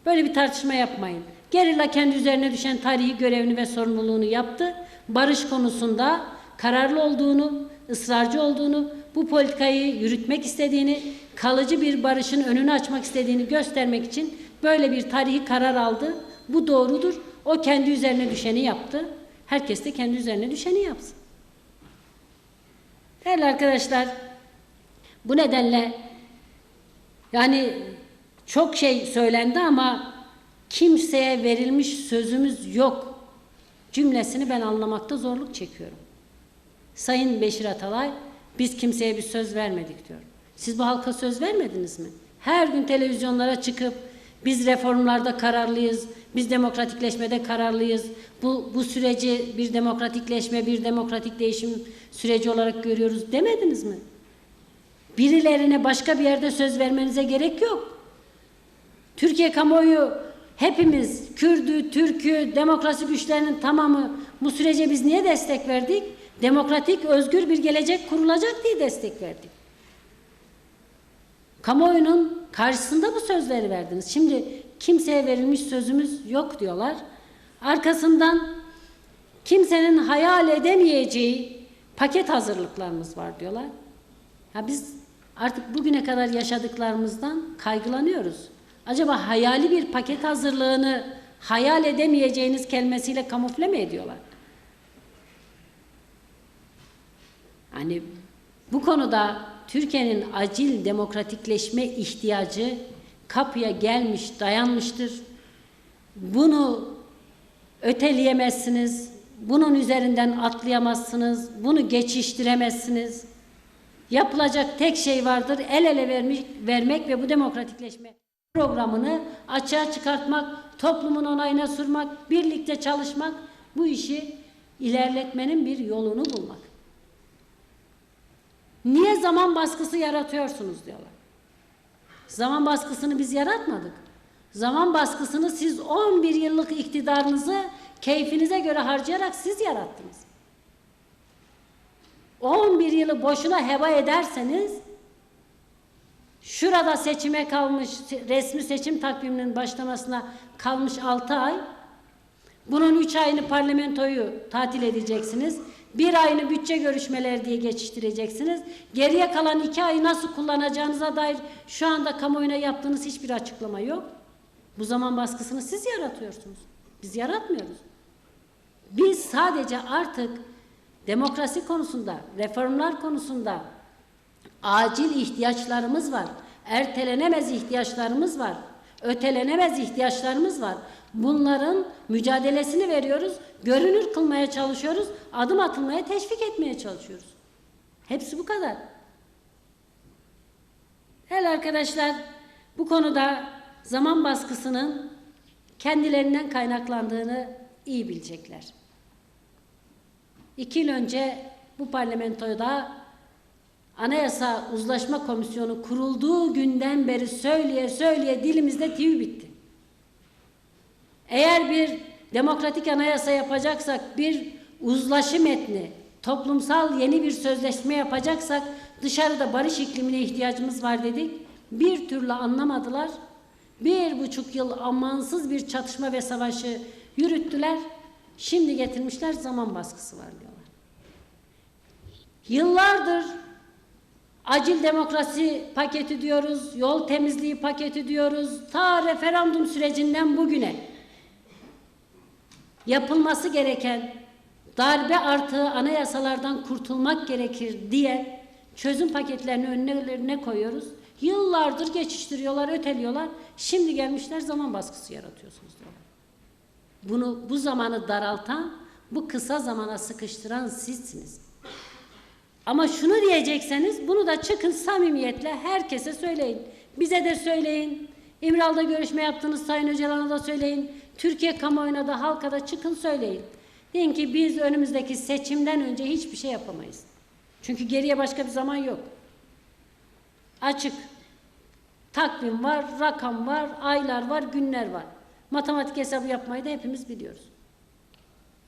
Böyle bir tartışma yapmayın. Gerilla kendi üzerine düşen tarihi görevini ve sorumluluğunu yaptı. Barış konusunda kararlı olduğunu, ısrarcı olduğunu, bu politikayı yürütmek istediğini, kalıcı bir barışın önünü açmak istediğini göstermek için böyle bir tarihi karar aldı. Bu doğrudur. O kendi üzerine düşeni yaptı. Herkes de kendi üzerine düşeni yapsın. Değerli arkadaşlar, bu nedenle yani çok şey söylendi ama kimseye verilmiş sözümüz yok cümlesini ben anlamakta zorluk çekiyorum. Sayın Beşir Atalay, biz kimseye bir söz vermedik diyor. Siz bu halka söz vermediniz mi? Her gün televizyonlara çıkıp biz reformlarda kararlıyız, biz demokratikleşmede kararlıyız, bu süreci bir demokratikleşme, bir demokratik değişim süreci olarak görüyoruz demediniz mi? Birilerine başka bir yerde söz vermenize gerek yok. Türkiye kamuoyu hepimiz, Kürdü, Türk'ü, demokrasi güçlerinin tamamı bu sürece biz niye destek verdik? Demokratik, özgür bir gelecek kurulacak diye destek verdik. Kamuoyunun karşısında bu sözleri verdiniz. Şimdi kimseye verilmiş sözümüz yok diyorlar. Arkasından kimsenin hayal edemeyeceği paket hazırlıklarımız var diyorlar. Ya biz artık bugüne kadar yaşadıklarımızdan kaygılanıyoruz. Acaba hayali bir paket hazırlığını hayal edemeyeceğiniz kelimesiyle kamufle mi ediyorlar? Hani bu konuda Türkiye'nin acil demokratikleşme ihtiyacı kapıya gelmiş, dayanmıştır. Bunu öteleyemezsiniz, bunun üzerinden atlayamazsınız, bunu geçiştiremezsiniz. Yapılacak tek şey vardır, el ele vermek ve bu demokratikleşme programını açığa çıkartmak, toplumun onayına sunmak, birlikte çalışmak, bu işi ilerletmenin bir yolunu bulmak. Niye zaman baskısı yaratıyorsunuz diyorlar. Zaman baskısını biz yaratmadık. Zaman baskısını siz 11 yıllık iktidarınızı keyfinize göre harcayarak siz yarattınız. 11 yılı boşuna heba ederseniz şurada seçime kalmış, resmi seçim takviminin başlamasına kalmış 6 ay, bunun 3 ayını parlamentoyu tatil edeceksiniz. 1 ayını bütçe görüşmeleri diye geçiştireceksiniz. Geriye kalan 2 ayı nasıl kullanacağınıza dair şu anda kamuoyuna yaptığınız hiçbir açıklama yok. Bu zaman baskısını siz yaratıyorsunuz. Biz yaratmıyoruz. Biz sadece artık demokrasi konusunda, reformlar konusunda acil ihtiyaçlarımız var. Ertelenemez ihtiyaçlarımız var. Ötelenemez ihtiyaçlarımız var. Bunların mücadelesini veriyoruz, görünür kılmaya çalışıyoruz, adım atılmaya teşvik etmeye çalışıyoruz. Hepsi bu kadar. Değerli arkadaşlar, bu konuda zaman baskısının kendilerinden kaynaklandığını iyi bilecekler. 2 yıl önce bu parlamentoda Anayasa Uzlaşma Komisyonu kurulduğu günden beri söyleye söyleye dilimizde tüy bitti. Eğer bir demokratik anayasa yapacaksak, bir uzlaşı metni, toplumsal yeni bir sözleşme yapacaksak dışarıda barış iklimine ihtiyacımız var dedik. Bir türlü anlamadılar. 1,5 yıl amansız bir çatışma ve savaşı yürüttüler. Şimdi getirmişler zaman baskısı var diyorlar. Yıllardır acil demokrasi paketi diyoruz, yol temizliği paketi diyoruz. Ta referandum sürecinden bugüne yapılması gereken darbe artı anayasalardan kurtulmak gerekir diye çözüm paketlerini önlerine koyuyoruz. Yıllardır geçiştiriyorlar, öteliyorlar. Şimdi gelmişler zaman baskısı yaratıyorsunuz diyorlar. Bu zamanı daraltan, bu kısa zamana sıkıştıran sizsiniz. Ama şunu diyecekseniz bunu da çıkın samimiyetle herkese söyleyin. Bize de söyleyin. İmralı'da görüşme yaptığınız Sayın Öcalan'a da söyleyin. Türkiye kamuoyuna da halka da çıkın söyleyin. Deyin ki biz önümüzdeki seçimden önce hiçbir şey yapamayız. Çünkü geriye başka bir zaman yok. Açık. Takvim var, rakam var, aylar var, günler var. Matematik hesabı yapmayı da hepimiz biliyoruz.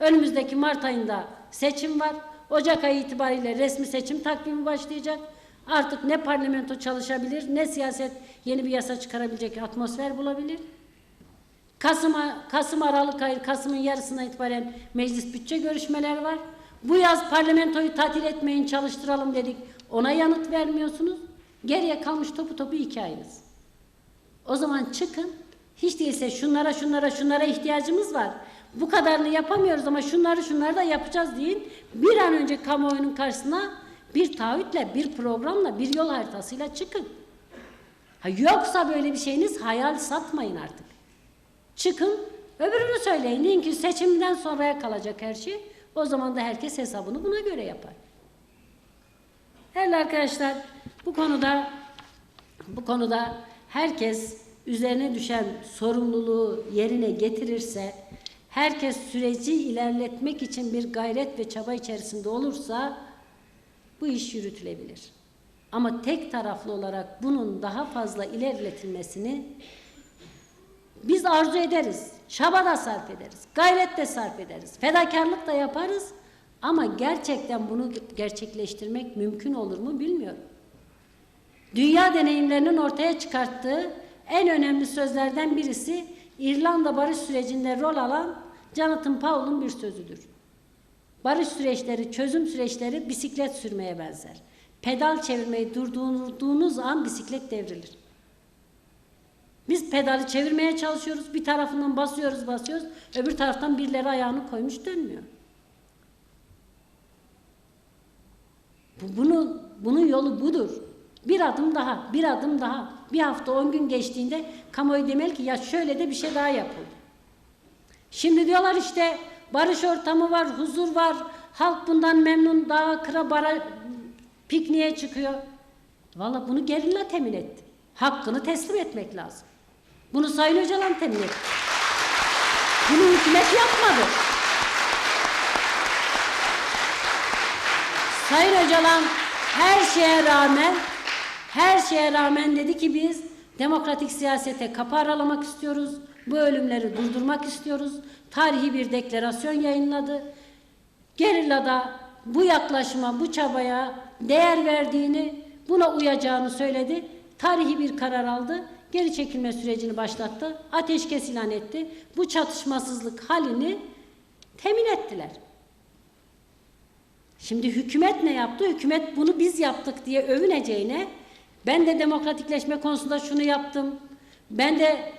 Önümüzdeki Mart ayında seçim var. Ocak ayı itibariyle resmi seçim takvimi başlayacak. Artık ne parlamento çalışabilir, ne siyaset yeni bir yasa çıkarabilecek atmosfer bulabilir. Aralık ayı, Kasım'ın yarısına itibaren meclis bütçe görüşmeleri var. Bu yaz parlamentoyu tatil etmeyin, çalıştıralım dedik. Ona yanıt vermiyorsunuz. Geriye kalmış topu 2 ayınız. O zaman çıkın. Hiç değilse şunlara ihtiyacımız var. Bu kadarını yapamıyoruz ama şunları da yapacağız deyin. Bir an önce kamuoyunun karşısına bir taahhütle, bir programla, bir yol haritasıyla çıkın. Yoksa böyle bir şeyiniz hayal satmayın artık. Çıkın, öbürünü söyleyin. Deyin ki seçimden sonraya kalacak her şey. O zaman da herkes hesabını buna göre yapar. Değerli arkadaşlar, bu konuda herkes üzerine düşen sorumluluğu yerine getirirse, herkes süreci ilerletmek için bir gayret ve çaba içerisinde olursa bu iş yürütülebilir. Ama tek taraflı olarak bunun daha fazla ilerletilmesini biz arzu ederiz, çaba da sarf ederiz, gayret de sarf ederiz, fedakarlık da yaparız ama gerçekten bunu gerçekleştirmek mümkün olur mu bilmiyorum. Dünya deneyimlerinin ortaya çıkarttığı en önemli sözlerden birisi İrlanda barış sürecinde rol alan Jonathan Powell'ın bir sözüdür. Barış süreçleri, çözüm süreçleri bisiklet sürmeye benzer. Pedal çevirmeyi durdurduğunuz an bisiklet devrilir. Biz pedali çevirmeye çalışıyoruz. Bir tarafından basıyoruz. Öbür taraftan birileri ayağını koymuş dönmüyor. Bunun yolu budur. Bir adım daha. Bir hafta 10 gün geçtiğinde kamuoyu demeli ki ya şöyle de bir şey daha yapıldı. Şimdi diyorlar işte barış ortamı var, huzur var. Halk bundan memnun, dağa kıra pikniğe çıkıyor. Vallahi bunu gerilla temin etti. Hakkını teslim etmek lazım. Bunu Sayın Öcalan temin etti. Bunu hükümet yapmadı. Sayın Öcalan her şeye rağmen dedi ki biz demokratik siyasete kapı aralamak istiyoruz. Bu ölümleri durdurmak istiyoruz. Tarihi bir deklarasyon yayınladı. Gerilla'da bu yaklaşıma, bu çabaya değer verdiğini, buna uyacağını söyledi. Tarihi bir karar aldı. Geri çekilme sürecini başlattı. Ateşkes ilan etti. Bu çatışmasızlık halini temin ettiler. Şimdi hükümet ne yaptı? Hükümet bunu biz yaptık diye övüneceğine ben de demokratikleşme konusunda şunu yaptım. Ben de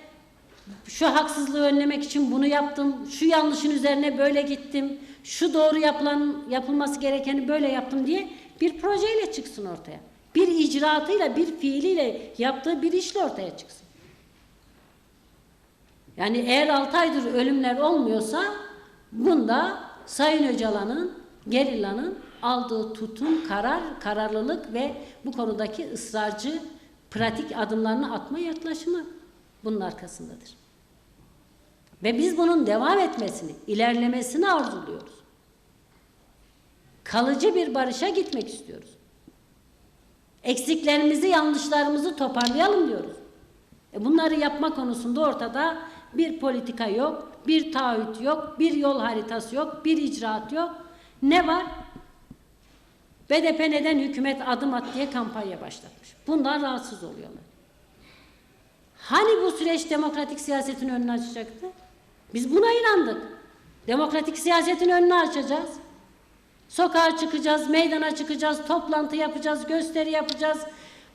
şu haksızlığı önlemek için bunu yaptım. Şu yanlışın üzerine böyle gittim. Şu doğru yapılması gerekeni böyle yaptım diye bir projeyle çıksın ortaya. Bir icraatıyla, bir fiiliyle yaptığı bir işle ortaya çıksın. Yani eğer 6 aydır ölümler olmuyorsa bunda Sayın Öcalan'ın, gerilla'nın aldığı tutum, kararlılık ve bu konudaki ısrarcı pratik adımlarını atma yaklaşımı bunun arkasındadır. Ve biz bunun devam etmesini, ilerlemesini arzuluyoruz. Kalıcı bir barışa gitmek istiyoruz. Eksiklerimizi, yanlışlarımızı toparlayalım diyoruz. Bunları yapma konusunda ortada bir politika yok, bir taahhüt yok, bir yol haritası yok, bir icraat yok. Ne var? BDP neden hükümet adım at diye kampanya başlatmış. Bundan rahatsız oluyorlar. Hani bu süreç demokratik siyasetin önünü açacaktı? Biz buna inandık. Demokratik siyasetin önünü açacağız. Sokağa çıkacağız, meydana çıkacağız, toplantı yapacağız, gösteri yapacağız,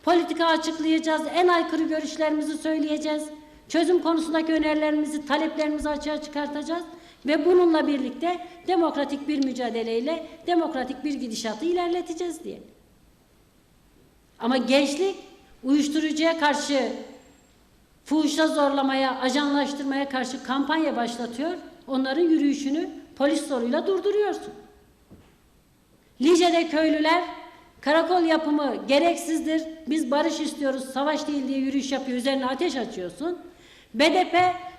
politika açıklayacağız, en aykırı görüşlerimizi söyleyeceğiz, çözüm konusundaki önerilerimizi, taleplerimizi açığa çıkartacağız ve bununla birlikte demokratik bir mücadeleyle demokratik bir gidişatı ilerleteceğiz diye. Ama gençlik uyuşturucuya karşı, fuhuşa zorlamaya, ajanlaştırmaya karşı kampanya başlatıyor, onların yürüyüşünü polis zoruyla durduruyorsun. Lice'de köylüler karakol yapımı gereksizdir, biz barış istiyoruz, savaş değil diye yürüyüş yapıyor, üzerine ateş açıyorsun. BDP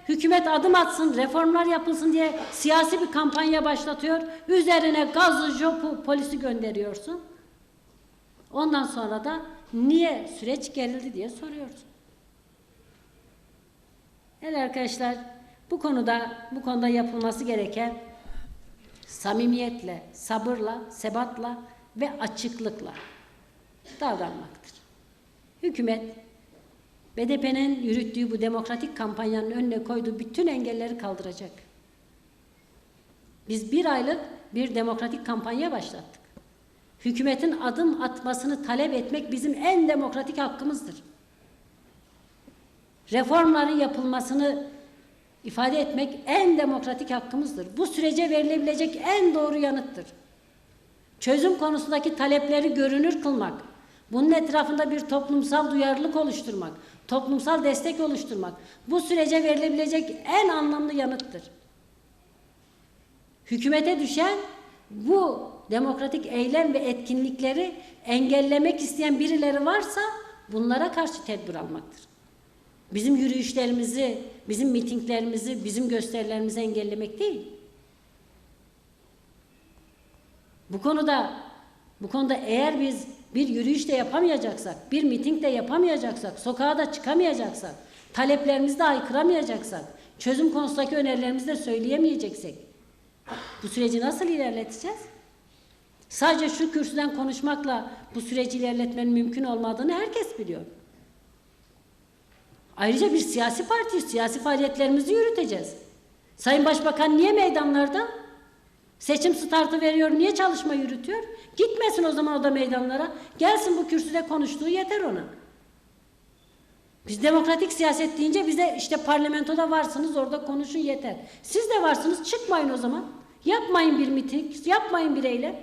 hükümet adım atsın, reformlar yapılsın diye siyasi bir kampanya başlatıyor, üzerine gazı, jopu, polisi gönderiyorsun. Ondan sonra da niye süreç gerildi diye soruyorsun. Evet arkadaşlar, bu konuda yapılması gereken samimiyetle, sabırla, sebatla ve açıklıkla davranmaktır. Hükümet, BDP'nin yürüttüğü bu demokratik kampanyanın önüne koyduğu bütün engelleri kaldıracak. Biz bir aylık bir demokratik kampanya başlattık. Hükümetin adım atmasını talep etmek bizim en demokratik hakkımızdır. Reformların yapılmasını ifade etmek en demokratik hakkımızdır. Bu sürece verilebilecek en doğru yanıttır. Çözüm konusundaki talepleri görünür kılmak, bunun etrafında bir toplumsal duyarlılık oluşturmak, toplumsal destek oluşturmak, bu sürece verilebilecek en anlamlı yanıttır. Hükümete düşen bu demokratik eylem ve etkinlikleri engellemek isteyen birileri varsa bunlara karşı tedbir almaktır. Bizim yürüyüşlerimizi, bizim mitinglerimizi, bizim gösterilerimizi engellemek değil. Bu konuda eğer biz bir yürüyüş de yapamayacaksak, bir miting de yapamayacaksak, sokağa da çıkamayacaksak, taleplerimizi de haykıramayacaksak, çözüm konusundaki önerilerimizi de söyleyemeyeceksek, bu süreci nasıl ilerleteceğiz? Sadece şu kürsüden konuşmakla bu süreci ilerletmenin mümkün olmadığını herkes biliyor. Ayrıca bir siyasi partiyiz, siyasi faaliyetlerimizi yürüteceğiz. Sayın Başbakan niye meydanlarda? Seçim startı veriyor, niye çalışma yürütüyor? Gitmesin o zaman o da meydanlara. Gelsin bu kürsüde konuştuğu yeter ona. Biz demokratik siyaset deyince bize işte parlamentoda varsınız, orada konuşun yeter. Siz de varsınız, çıkmayın o zaman. Yapmayın bir miting, yapmayın bir eylem.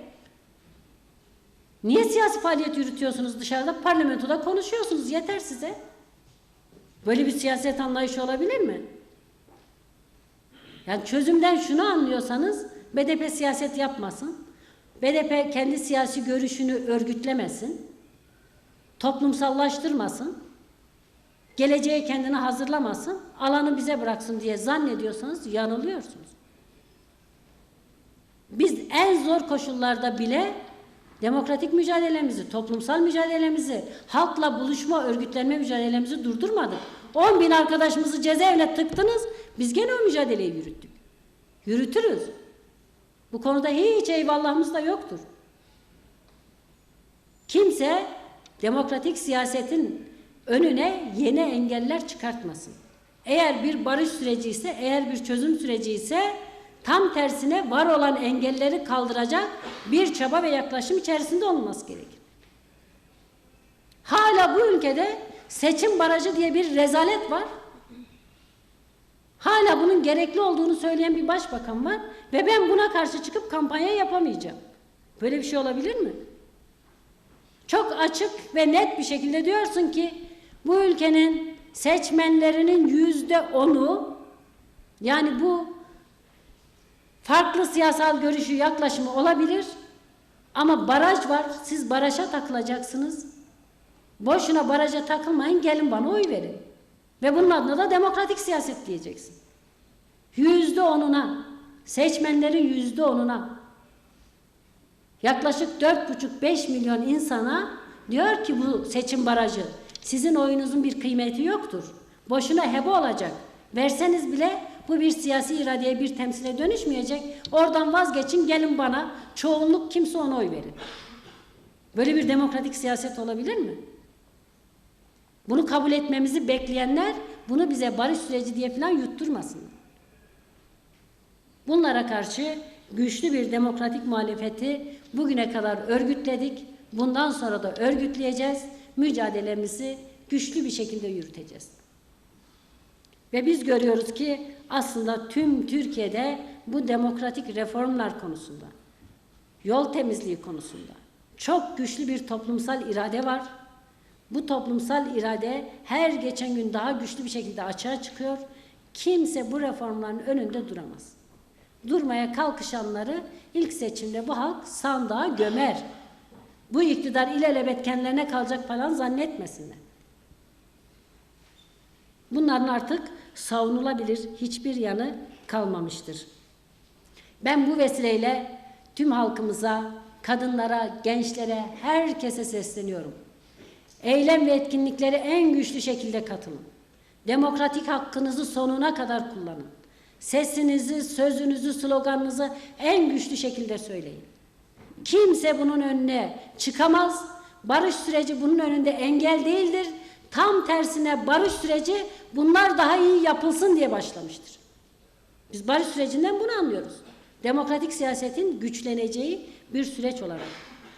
Niye siyasi faaliyet yürütüyorsunuz dışarıda? Parlamentoda konuşuyorsunuz, yeter size. Böyle bir siyaset anlayışı olabilir mi? Yani çözümden şunu anlıyorsanız BDP siyaset yapmasın. BDP kendi siyasi görüşünü örgütlemesin. Toplumsallaştırmasın. Geleceğe kendini hazırlamasın. Alanı bize bıraksın diye zannediyorsanız yanılıyorsunuz. Biz en zor koşullarda bile demokratik mücadelemizi, toplumsal mücadelemizi, halkla buluşma, örgütlenme mücadelemizi durdurmadık. 10.000 arkadaşımızı cezaevine tıktınız, biz gene o mücadeleyi yürüttük. Yürütürüz. Bu konuda hiç eyvallahımız da yoktur. Kimse demokratik siyasetin önüne yeni engeller çıkartmasın. Eğer bir barış süreci ise, eğer bir çözüm süreci ise tam tersine var olan engelleri kaldıracak bir çaba ve yaklaşım içerisinde olması gerekir. Hala bu ülkede seçim barajı diye bir rezalet var. Hala bunun gerekli olduğunu söyleyen bir başbakan var ve ben buna karşı çıkıp kampanya yapamayacağım. Böyle bir şey olabilir mi? Çok açık ve net bir şekilde diyorsun ki bu ülkenin seçmenlerinin %10'u, yani bu farklı siyasal görüşü, yaklaşımı olabilir ama baraj var, siz baraja takılacaksınız. Boşuna baraja takılmayın, gelin bana oy verin. Ve bunun adına da demokratik siyaset diyeceksin. %10'una, seçmenlerin %10'una, yaklaşık 4,5-5 milyon insana diyor ki bu seçim barajı, sizin oyunuzun bir kıymeti yoktur. Boşuna heba olacak. Verseniz bile bu bir siyasi iradeye, bir temsile dönüşmeyecek. Oradan vazgeçin, gelin bana. Çoğunluk kimse ona oy verin. Böyle bir demokratik siyaset olabilir mi? Bunu kabul etmemizi bekleyenler bunu bize barış süreci diye falan yutturmasınlar. Bunlara karşı güçlü bir demokratik muhalefeti bugüne kadar örgütledik. Bundan sonra da örgütleyeceğiz. Mücadelemizi güçlü bir şekilde yürüteceğiz. Ve biz görüyoruz ki aslında tüm Türkiye'de bu demokratik reformlar konusunda, yol temizliği konusunda çok güçlü bir toplumsal irade var. Bu toplumsal irade her geçen gün daha güçlü bir şekilde açığa çıkıyor. Kimse bu reformların önünde duramaz. Durmaya kalkışanları ilk seçimde bu halk sandığa gömer. Bu iktidar ilelebet kendilerine kalacak falan zannetmesinler. Bunların artık savunulabilir hiçbir yanı kalmamıştır. Ben bu vesileyle tüm halkımıza, kadınlara, gençlere, herkese sesleniyorum. Eylem ve etkinliklere en güçlü şekilde katılın. Demokratik hakkınızı sonuna kadar kullanın. Sesinizi, sözünüzü, sloganınızı en güçlü şekilde söyleyin. Kimse bunun önüne çıkamaz. Barış süreci bunun önünde engel değildir. Tam tersine barış süreci bunlar daha iyi yapılsın diye başlamıştır. Biz barış sürecinden bunu anlıyoruz. Demokratik siyasetin güçleneceği bir süreç olarak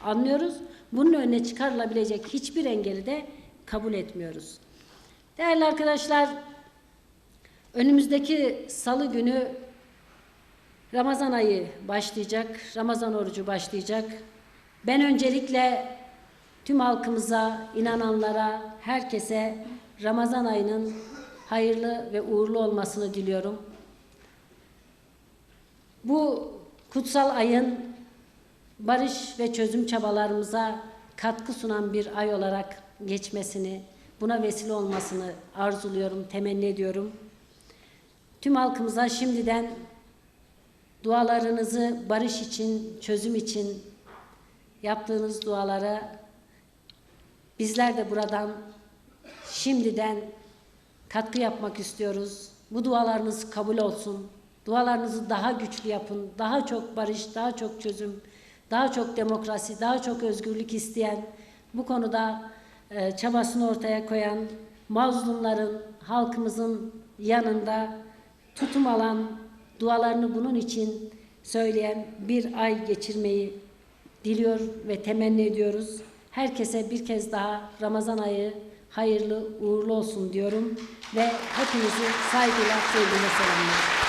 anlıyoruz. Bunun önüne çıkarılabilecek hiçbir engeli de kabul etmiyoruz. Değerli arkadaşlar, önümüzdeki salı günü Ramazan ayı başlayacak, Ramazan orucu başlayacak. Ben öncelikle tüm halkımıza, inananlara, herkese Ramazan ayının hayırlı ve uğurlu olmasını diliyorum. Bu kutsal ayın barış ve çözüm çabalarımıza katkı sunan bir ay olarak geçmesini, buna vesile olmasını arzuluyorum, temenni ediyorum. Tüm halkımıza şimdiden dualarınızı barış için, çözüm için yaptığınız dualara bizler de buradan şimdiden katkı yapmak istiyoruz. Bu dualarınız kabul olsun. Dualarınızı daha güçlü yapın. Daha çok barış, daha çok çözüm, daha çok demokrasi, daha çok özgürlük isteyen, bu konuda çabasını ortaya koyan, mazlumların, halkımızın yanında tutum alan, dualarını bunun için söyleyen bir ay geçirmeyi diliyor ve temenni ediyoruz. Herkese bir kez daha Ramazan ayı hayırlı, uğurlu olsun diyorum ve hepinizi saygıyla, sevgiyle selamlıyorum.